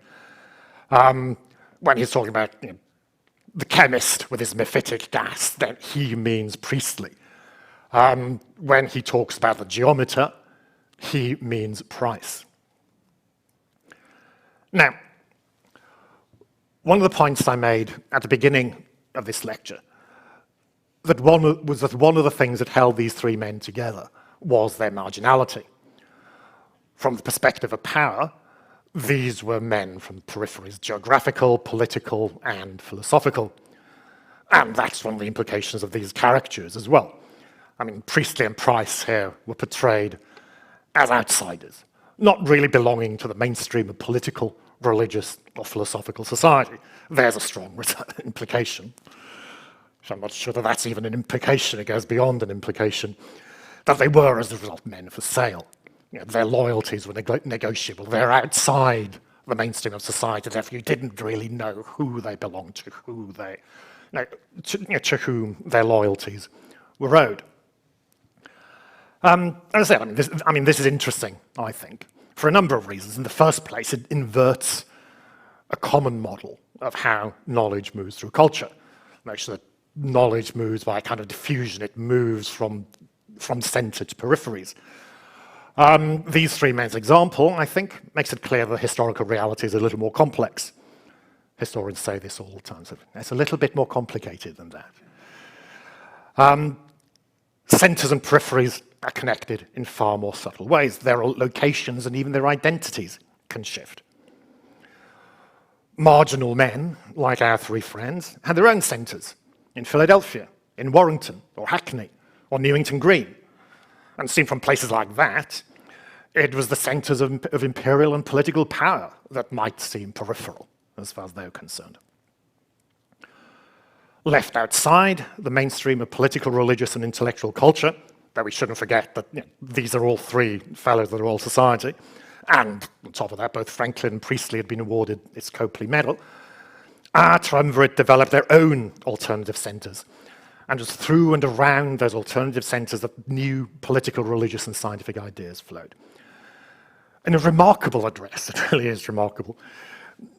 When he's talking about the chemist with his mephitic gas, then he means Priestley. When he talks about the geometer, he means Price. Now, one of the points I made at the beginning of this lecture was that one of the things that held these three men together was their marginality. From the perspective of power, these were men from peripheries, geographical, political, and philosophical. And that's one of the implications of these caricatures as well. I mean, Priestley and Price here were portrayed as outsiders, not really belonging to the mainstream of political, religious, or philosophical society. There's a strong implication. So I'm not sure that that's even an implication. It goes beyond an implication that they were, as a result, men for sale. Their loyalties were negotiable. They're outside the mainstream of society. Therefore, you didn't really know who they belonged to, to whom their loyalties were owed. As I said, this is interesting, I think, for a number of reasons. In the first place, it inverts a common model of how knowledge moves through culture. Makes sure that knowledge moves by a kind of diffusion. It moves from center to peripheries. These three men's example, I think, makes it clear that historical reality is a little more complex. Historians say this all the time. So it's a little bit more complicated than that. Centers and peripheries are connected in far more subtle ways. Their locations and even their identities can shift. Marginal men, like our three friends, had their own centers in Philadelphia, in Warrington, or Hackney, or Newington Green. And seen from places like that, it was the centers of imperial and political power that might seem peripheral, as far as they were concerned. Left outside the mainstream of political, religious, and intellectual culture, that we shouldn't forget that these are all three fellows of the Royal Society, and on top of that, both Franklin and Priestley had been awarded its Copley Medal. Our triumvirate developed their own alternative centers, and it was through and around those alternative centers that new political, religious, and scientific ideas flowed. In a remarkable address, it really is remarkable,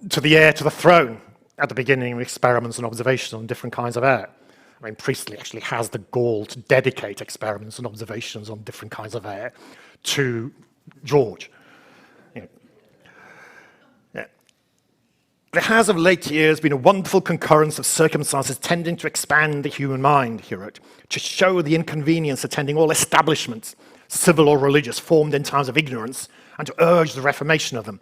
to the heir to the throne at the beginning of experiments and observations on different kinds of air. I mean, Priestley actually has the gall to dedicate experiments and observations on different kinds of air to George. There has of late years been a wonderful concurrence of circumstances tending to expand the human mind, he wrote, to show the inconvenience attending all establishments, civil or religious, formed in times of ignorance, and to urge the reformation of them.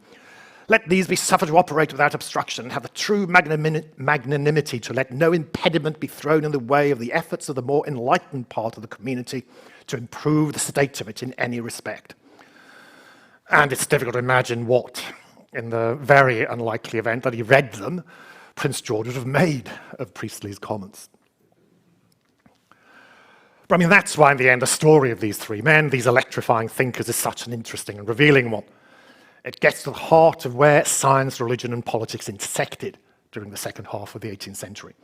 Let these be suffered to operate without obstruction, and have the true magnanimity to let no impediment be thrown in the way of the efforts of the more enlightened part of the community to improve the state of it in any respect. And it's difficult to imagine what, in the very unlikely event that he read them, Prince George would have made of Priestley's comments. But I mean, that's why in the end, the story of these three men, these electrifying thinkers, is such an interesting and revealing one. It gets to the heart of where science, religion, and politics intersected during the second half of the 18th century.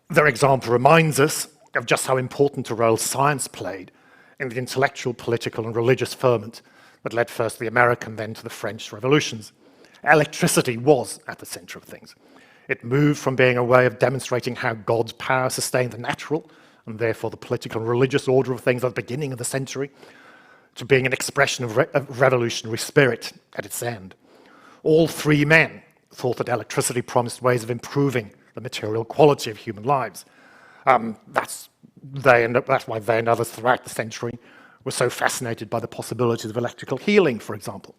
Their example reminds us of just how important a role science played in the intellectual, political, and religious ferment that led first to the American, then to the French revolutions. Electricity was at the center of things. It moved from being a way of demonstrating how God's power sustained the natural, and therefore the political and religious order of things at the beginning of the century, to being an expression of revolutionary spirit at its end. All three men thought that electricity promised ways of improving the material quality of human lives. That's why they and others throughout the century were so fascinated by the possibilities of electrical healing, for example.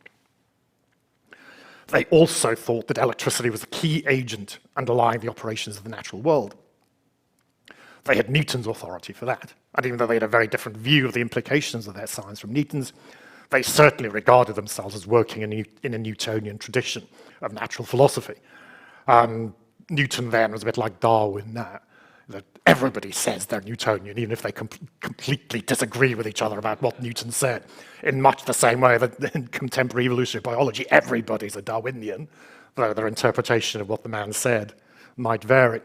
They also thought that electricity was a key agent underlying the operations of the natural world. They had Newton's authority for that. And even though they had a very different view of the implications of their science from Newton's, they certainly regarded themselves as working in a Newtonian tradition of natural philosophy. Newton then was a bit like Darwin now, that everybody says they're Newtonian, even if they completely disagree with each other about what Newton said, in much the same way that in contemporary evolutionary biology, everybody's a Darwinian, though their interpretation of what the man said might vary.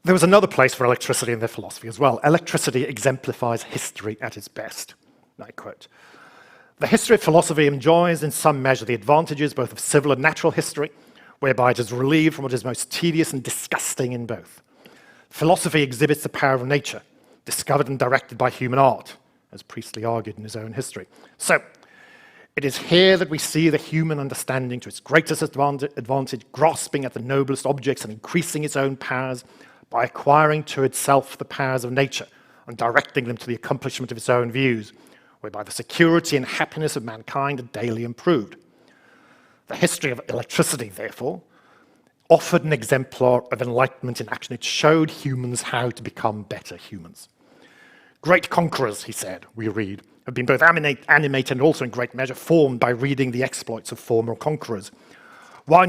There was another place for electricity in their philosophy as well. Electricity exemplifies history at its best. I quote, The history of philosophy enjoys in some measure the advantages both of civil and natural history, whereby it is relieved from what is most tedious and disgusting in both. Philosophy exhibits the power of nature, discovered and directed by human art, as Priestley argued in his own history. So, it is here that we see the human understanding to its greatest advantage, grasping at the noblest objects and increasing its own powers by acquiring to itself the powers of nature and directing them to the accomplishment of its own views, whereby the security and happiness of mankind are daily improved. The history of electricity, therefore, offered an exemplar of enlightenment in action. It showed humans how to become better humans. Great conquerors, he said, we read, have been both animated and also in great measure formed by reading the exploits of former conquerors. Why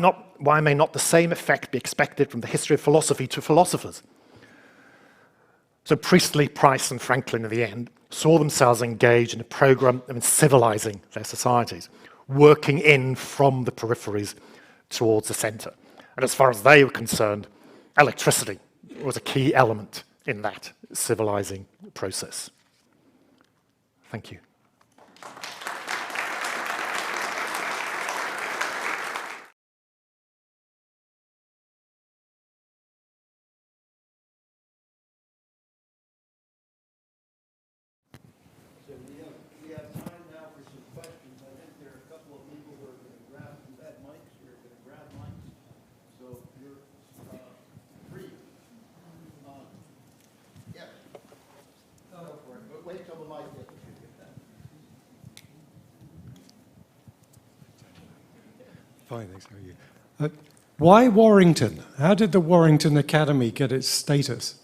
may not the same effect be expected from the history of philosophy to philosophers? So Priestley, Price, and Franklin, in the end, saw themselves engaged in a program of civilizing their societies, working in from the peripheries towards the center. And as far as they were concerned, electricity was a key element in that civilizing process. Thank you. So we have time now for some questions. I think there are a couple of people who are going to grab, who had mics, who are going to grab mics. So you're free. Yes. Go for it. But wait till the mic gets you. Fine, thanks. How are you? Why Warrington? How did the Warrington Academy get its status?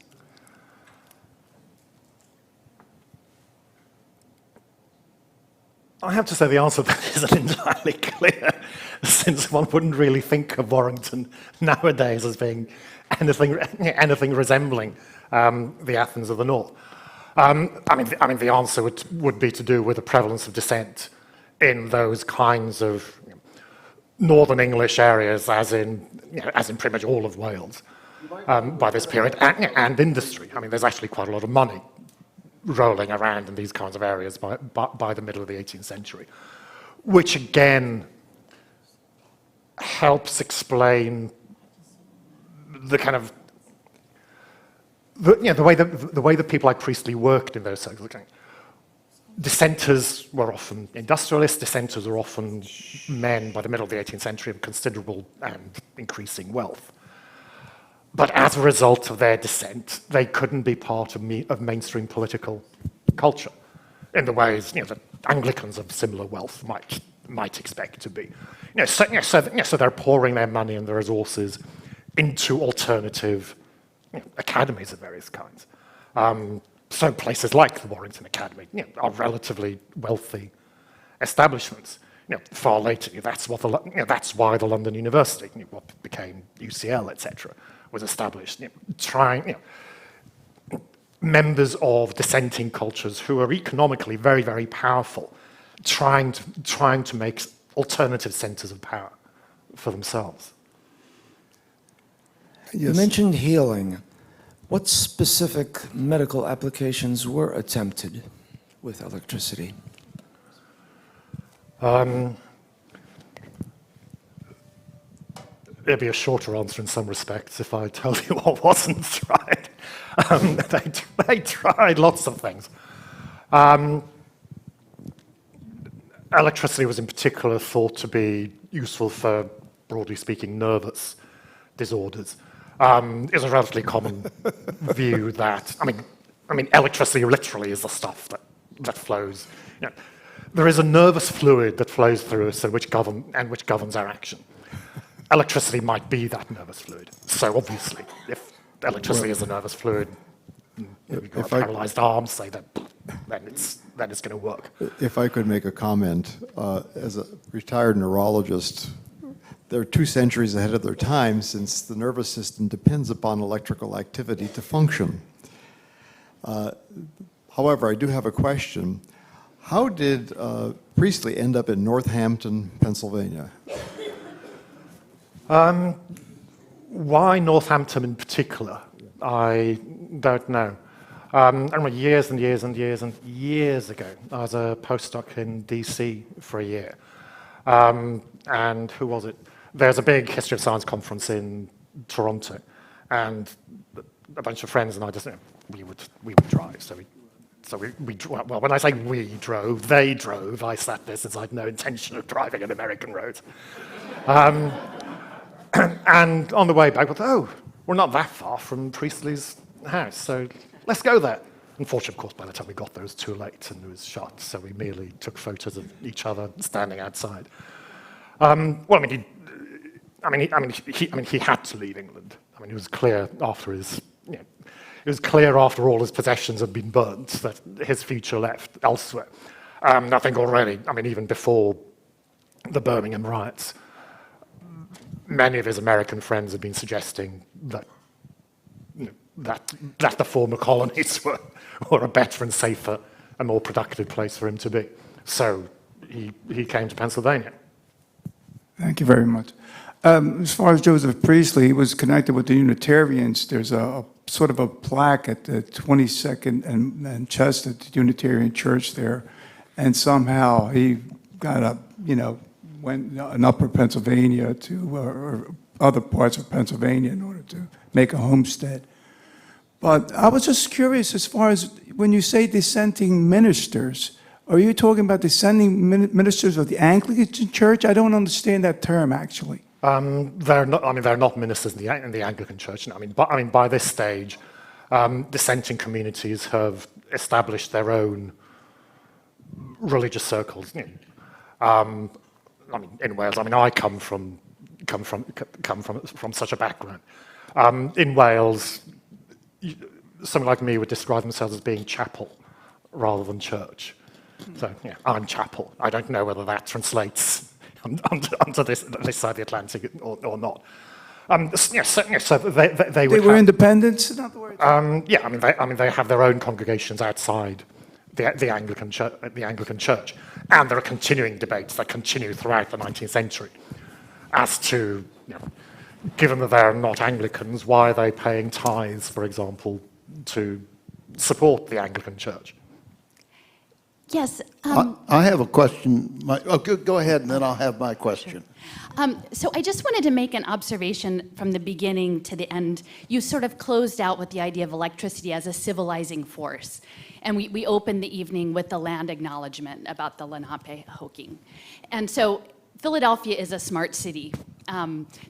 I have to say the answer to that isn't entirely clear, since one wouldn't really think of Warrington nowadays as being anything resembling the Athens of the North. I mean, the answer would be to do with the prevalence of dissent in those kinds of northern English areas, as in pretty much all of Wales by this period, and industry. I mean, there's actually quite a lot of money rolling around in these kinds of areas by the middle of the 18th century, which again helps explain the kind of the way that people like Priestley worked in those circles. Dissenters were often industrialists. Dissenters were often men by the middle of the 18th century of considerable and increasing wealth. But as a result of their dissent, they couldn't be part of mainstream political culture in the ways that Anglicans of similar wealth might expect to be. So they're pouring their money and their resources into alternative academies of various kinds. So places like the Warrington Academy are relatively wealthy establishments. Far later, that's why the London University, what became UCL, etc., was established. Members of dissenting cultures who are economically very, very powerful, trying to make alternative centers of power for themselves. You Yes. mentioned healing. What specific medical applications were attempted with electricity? It'd be a shorter answer in some respects if I told you what wasn't tried. They tried lots of things. Electricity was in particular thought to be useful for, broadly speaking, nervous disorders. It's a relatively common view that, I mean, electricity literally is the stuff that flows. There is a nervous fluid that flows through us and which governs our action. Electricity might be that nervous fluid. So obviously, if electricity is a nervous fluid, you've got a paralyzed arm, say that, then it's going to work. If I could make a comment, as a retired neurologist, they're 2 centuries ahead of their time since the nervous system depends upon electrical activity to function. However, I do have a question. How did Priestley end up in Northampton, Pennsylvania? Why Northampton in particular? I don't know. I remember years and years and years and years ago, I was a postdoc in DC for a year. And who was it? There's a big history of science conference in Toronto, and a bunch of friends and I just, we would drive. Well, when I say we drove, they drove. I sat there since I had no intention of driving on American roads. And on the way back, I thought, oh, we're not that far from Priestley's house, so let's go there. Unfortunately, of course, by the time we got there, it was too late and it was shut, so we merely took photos of each other standing outside. Well, he had to leave England. I mean, it was clear after all his possessions had been burnt that his future left elsewhere. I think already, even before the Birmingham riots, many of his American friends had been suggesting that the former colonies were a better and safer and more productive place for him to be. So he came to Pennsylvania. Thank you very much. As far as Joseph Priestley, he was connected with the Unitarians. There's a sort of a plaque at the 22nd and Chester Unitarian Church there, and somehow he got up, went in upper Pennsylvania to or other parts of Pennsylvania in order to make a homestead. But I was just curious, as far as when you say dissenting ministers, are you talking about dissenting ministers of the Anglican Church? I don't understand that term, actually. They're not ministers in the Anglican Church. No. By this stage, dissenting communities have established their own religious circles. In Wales, I come from such a background. In Wales, someone like me would describe themselves as being chapel rather than church. So, I'm chapel. I don't know whether that translates onto this side of the Atlantic or not. So they were independents, in other words? They have their own congregations outside the Anglican Church, and there are continuing debates that continue throughout the 19th century as to, given that they're not Anglicans, why are they paying tithes, for example, to support the Anglican Church? Yes. I have a question. Go ahead, and then I'll have my question. So I just wanted to make an observation from the beginning to the end. You sort of closed out with the idea of electricity as a civilizing force. And we opened the evening with the land acknowledgement about the Lenape-Hoking. And so Philadelphia is a smart city.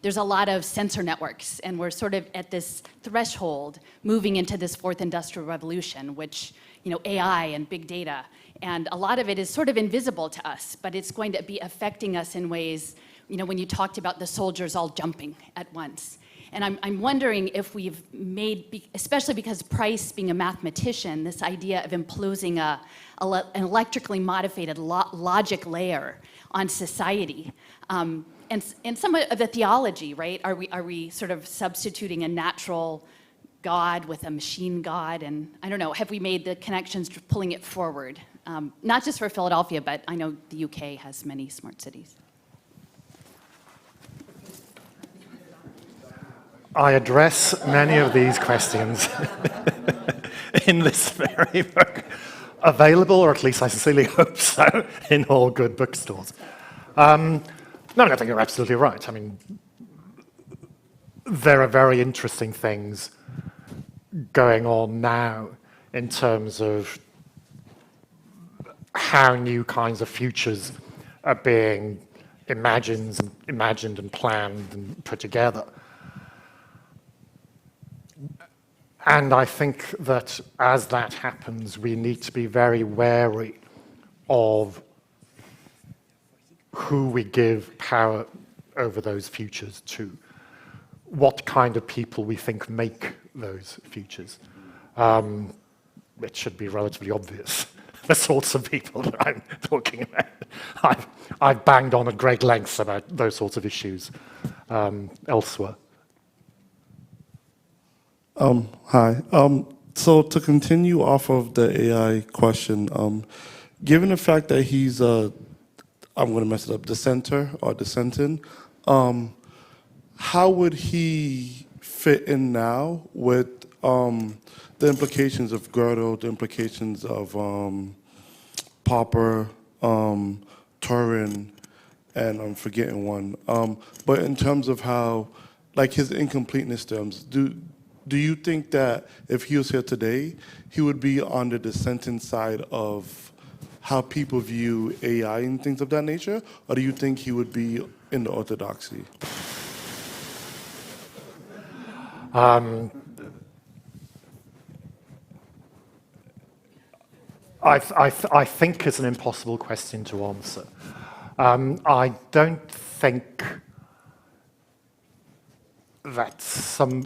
There's a lot of sensor networks, and we're sort of at this threshold moving into this fourth industrial revolution, which, AI and big data. And a lot of it is sort of invisible to us, but it's going to be affecting us in ways, when you talked about the soldiers all jumping at once. And I'm wondering if we've made, especially because Price being a mathematician, this idea of imposing an electrically modified logic layer on society. And some of the theology, right? Are we sort of substituting a natural God with a machine God? And I don't know, have we made the connections to pulling it forward? Not just for Philadelphia, but I know the UK has many smart cities. I address many of these questions in this very book, available, or at least I sincerely hope so, in all good bookstores. No, I think you're absolutely right. There are very interesting things going on now in terms of how new kinds of futures are being imagined and planned and put together. And I think that as that happens, we need to be very wary of who we give power over those futures to, what kind of people we think make those futures. It should be relatively obvious, the sorts of people that I'm talking about. I've banged on at great lengths about those sorts of issues elsewhere. Hi. So to continue off of the AI question, given the fact that he's I'm going to mess it up, dissenter or dissenting, how would he fit in now with the implications of Gödel, the implications of Popper, Turin, and I'm forgetting one. But in terms of how, like his incompleteness terms, do you think that if he was here today, he would be on the dissenting side of how people view AI and things of that nature? Or do you think he would be in the orthodoxy? I think it's an impossible question to answer. I don't think that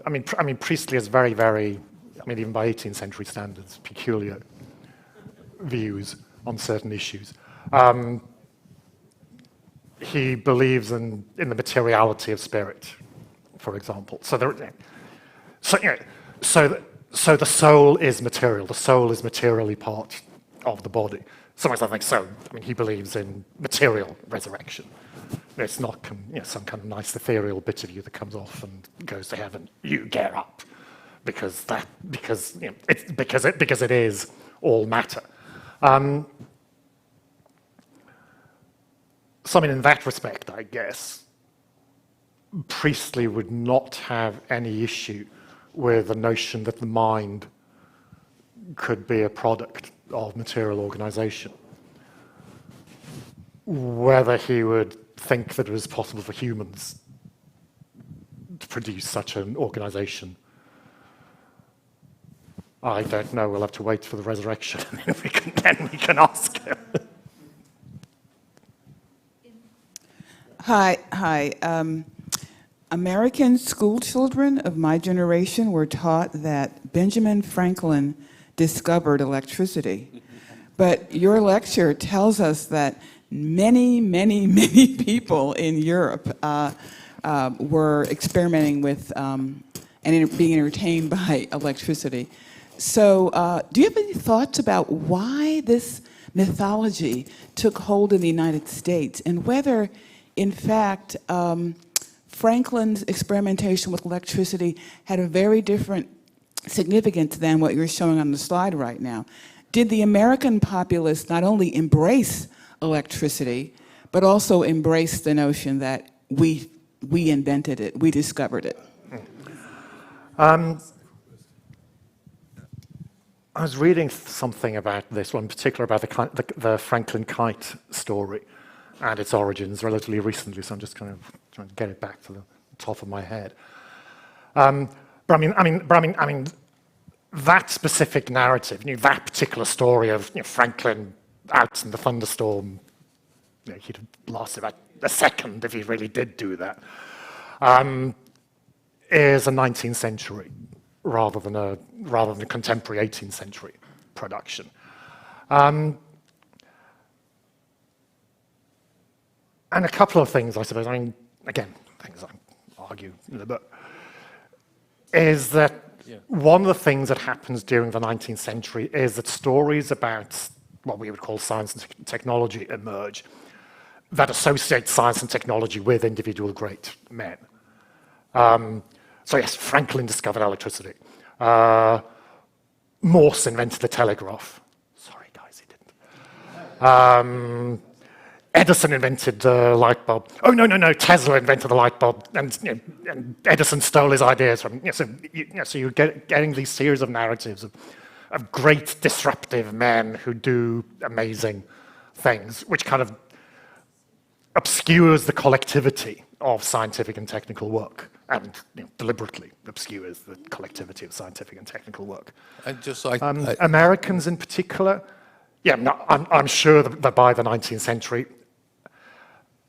I mean, Priestley has very, very, I mean, even by 18th century standards, peculiar views on certain issues. He believes in the materiality of spirit, for example. So the soul is material. The soul is materially part of the body. Sometimes I think so. I mean, he believes in material resurrection. It's not some kind of nice ethereal bit of you that comes off and goes to heaven. You get up because it is all matter. So I mean, in that respect, I guess Priestley would not have any issue with the notion that the mind could be a product of material organization. Whether he would think that it was possible for humans to produce such an organization, I don't know. We'll have to wait for the resurrection, and then we can ask him. Hi. American school children of my generation were taught that Benjamin Franklin discovered electricity. But your lecture tells us that many people in Europe were experimenting with and being entertained by electricity. So do you have any thoughts about why this mythology took hold in the United States, and whether, in fact, Franklin's experimentation with electricity had a very different significance than what you're showing on the slide right now? Did the American populace not only embrace electricity, but also embrace the notion that we invented it, we discovered it? I was reading something about this one, in particular about the Franklin kite story and its origins relatively recently, so I'm just kind of trying to get it back to the top of my head. But I mean, that specific narrative, that particular story of Franklin out in the thunderstorm, he'd have lasted about a second if he really did do that, is a 19th century rather than a contemporary 18th century production. And a couple of things, I suppose. I mean, again, things I argue in the book, is that one of the things that happens during the 19th century is that stories about what we would call science and technology emerge that associate science and technology with individual great men. So yes, Franklin discovered electricity. Morse invented the telegraph. Sorry, guys, he didn't. Edison invented the light bulb. Oh, no, Tesla invented the light bulb, and Edison stole his ideas from. So you're getting these series of narratives of great disruptive men who do amazing things, which kind of obscures the collectivity of scientific and technical work, and deliberately obscures the collectivity of scientific and technical work. Americans in particular, I'm sure that by the 19th century,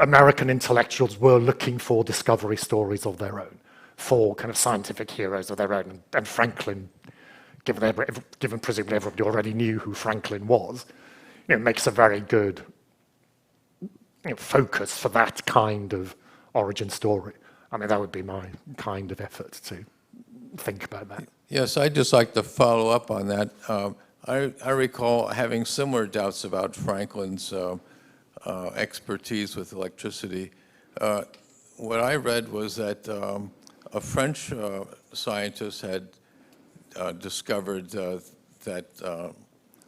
American intellectuals were looking for discovery stories of their own, for kind of scientific heroes of their own. And Franklin, given presumably everybody already knew who Franklin was, makes a very good focus for that kind of origin story. I mean, that would be my kind of effort to think about that. Yes, I'd just like to follow up on that. I recall having similar doubts about Franklin's expertise with electricity. What I read was that a French scientist discovered that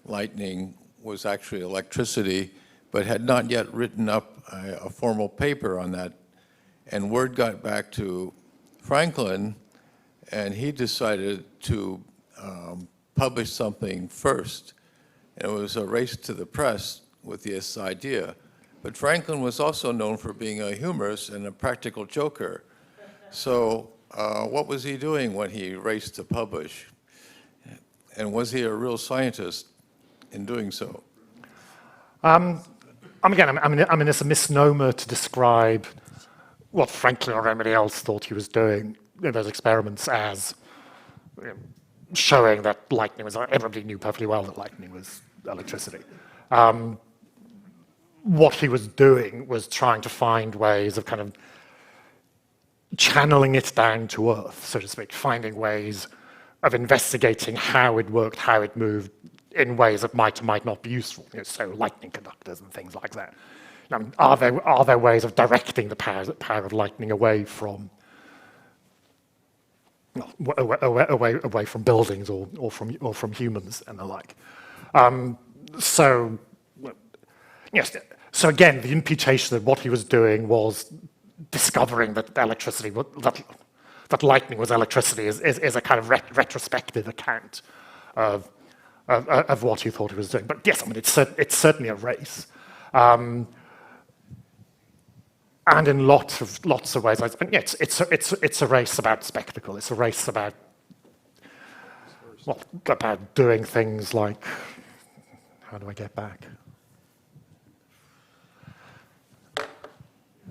lightning was actually electricity, but had not yet written up a formal paper on that. And word got back to Franklin, and he decided to publish something first. And it was a race to the press with this idea. But Franklin was also known for being a humorist and a practical joker. So what was he doing when he raced to publish? And was he a real scientist in doing so? Again, I mean, it's a misnomer to describe what Franklin or anybody else thought he was doing in those experiments as showing that lightning was, everybody knew perfectly well that lightning was electricity. What he was doing was trying to find ways of kind of channeling it down to earth, so to speak, finding ways of investigating how it worked, how it moved, in ways that might or might not be useful, so lightning conductors and things like that. Are there ways of directing the power of lightning away from away from buildings or from humans and the like? So again, the imputation that what he was doing was discovering that electricity, that lightning was electricity, is a kind of retrospective account of what he thought he was doing. But yes, I mean, it's certainly a race. And in lots of ways, it's a race about spectacle. It's a race about doing things like, how do I get back?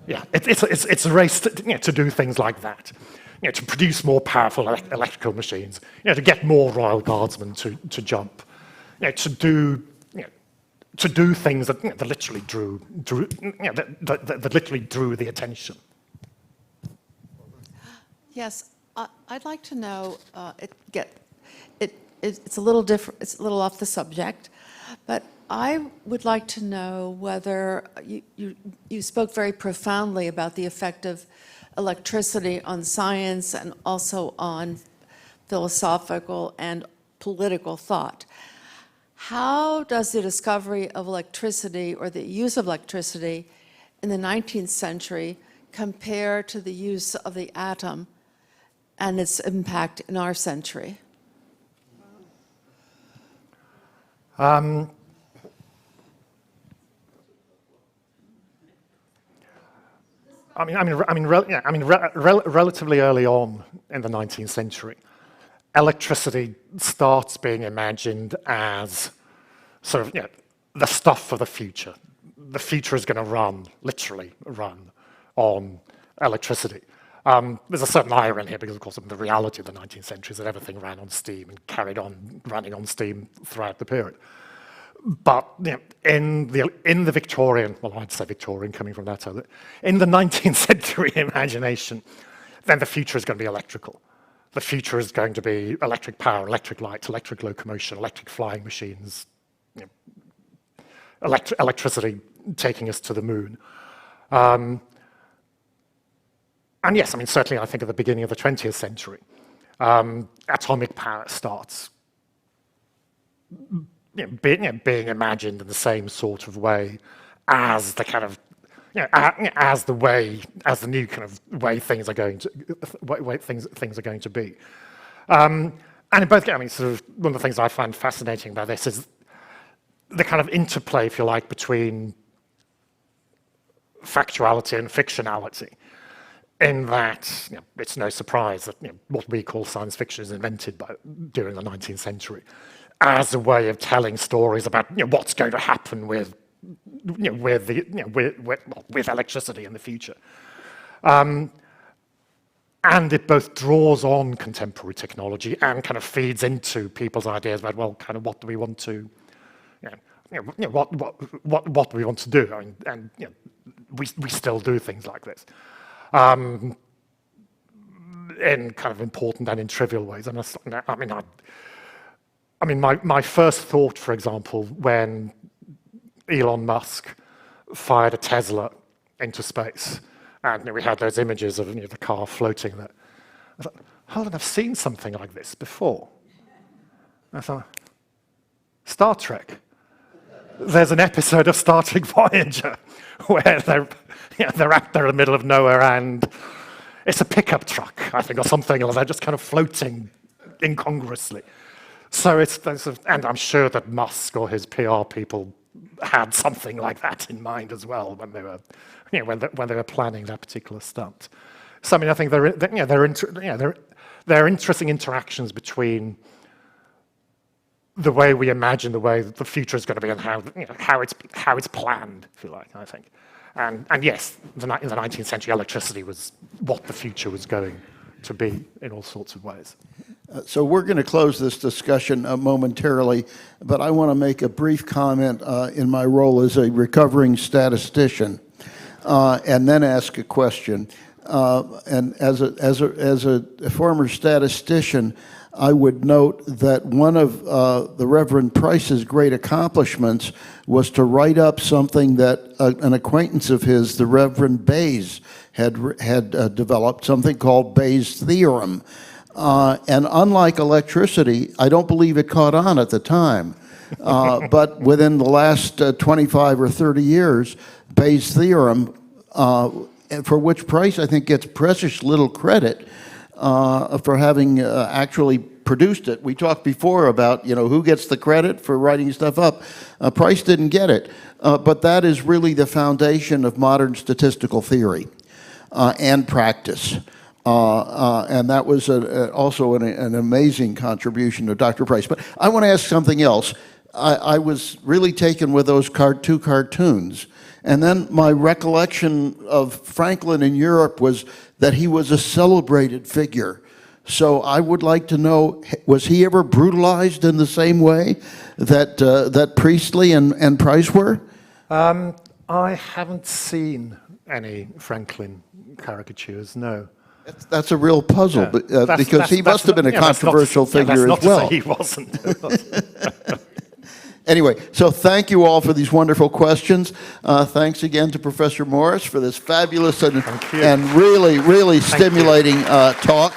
Yeah, it's a race to do things like that. To produce more powerful electrical machines, to get more Royal Guardsmen to jump, to do things that, that literally that literally drew the attention. Yes, I'd like to know. It's a little different. It's a little off the subject, but I would like to know whether you spoke very profoundly about the effect of electricity on science and also on philosophical and political thought. How does the discovery of electricity or the use of electricity in the 19th century compare to the use of the atom and its impact in our century? Relatively early on in the 19th century, electricity starts being imagined as sort of, the stuff for the future. The future is going to literally run on electricity. There's a certain irony here because, of course, the reality of the 19th century is that everything ran on steam and carried on running on steam throughout the period. But in the Victorian, well, I'd say Victorian coming from that side, in the 19th century imagination, then the future is going to be electrical. The future is going to be electric power, electric light, electric locomotion, electric flying machines, electricity taking us to the moon. And yes, I mean, certainly I think at the beginning of the 20th century, atomic power starts being imagined in the same sort of way as the kind of, as the new kind of way things are going to be. And in both, I mean, sort of one of the things I find fascinating about this is the kind of interplay, if you like, between factuality and fictionality. In that, it's no surprise that what we call science fiction is invented during the 19th century as a way of telling stories about what's going to happen with electricity in the future. And it both draws on contemporary technology and kind of feeds into people's ideas about, well, kind of what do we want to, what do we want to do? I mean, and we still do things like this. In kind of important and in trivial ways. I mean, my first thought, for example, when Elon Musk fired a Tesla into space, and we had those images of the car floating there, I thought, hold on, I've seen something like this before. I thought, Star Trek. There's an episode of Star Trek Voyager where they're out there in the middle of nowhere and it's a pickup truck, I think, or something, or they're just kind of floating incongruously. So and I'm sure that Musk or his PR people had something like that in mind as well when they were, when they were planning that particular stunt. So I mean, I think there are interesting interactions between the way we imagine the way the future is going to be and how it's planned, if you like, I think. And yes, in the 19th century, electricity was what the future was going to be in all sorts of ways. So we're going to close this discussion momentarily, but I want to make a brief comment in my role as a recovering statistician, and then ask a question. And as a former statistician, I would note that one of the Reverend Price's great accomplishments was to write up something that an acquaintance of his, the Reverend Bayes, had developed, something called Bayes' theorem. And unlike electricity, I don't believe it caught on at the time. But within the last 25 or 30 years, Bayes' theorem, for which Price, I think, gets precious little credit for having actually produced it. We talked before about, who gets the credit for writing stuff up. Price didn't get it. But that is really the foundation of modern statistical theory and practice. And that was also an amazing contribution of Dr. Price. But I want to ask something else. I was really taken with those two cartoons. And then my recollection of Franklin in Europe was that he was a celebrated figure. So I would like to know, was he ever brutalized in the same way that Priestley and Price were? I haven't seen any Franklin caricatures, no. That's a real puzzle, because he must have been a controversial figure as well. That's not to say he wasn't. Anyway, so thank you all for these wonderful questions. Thanks again to Professor Morus for this fabulous and really, really stimulating talk.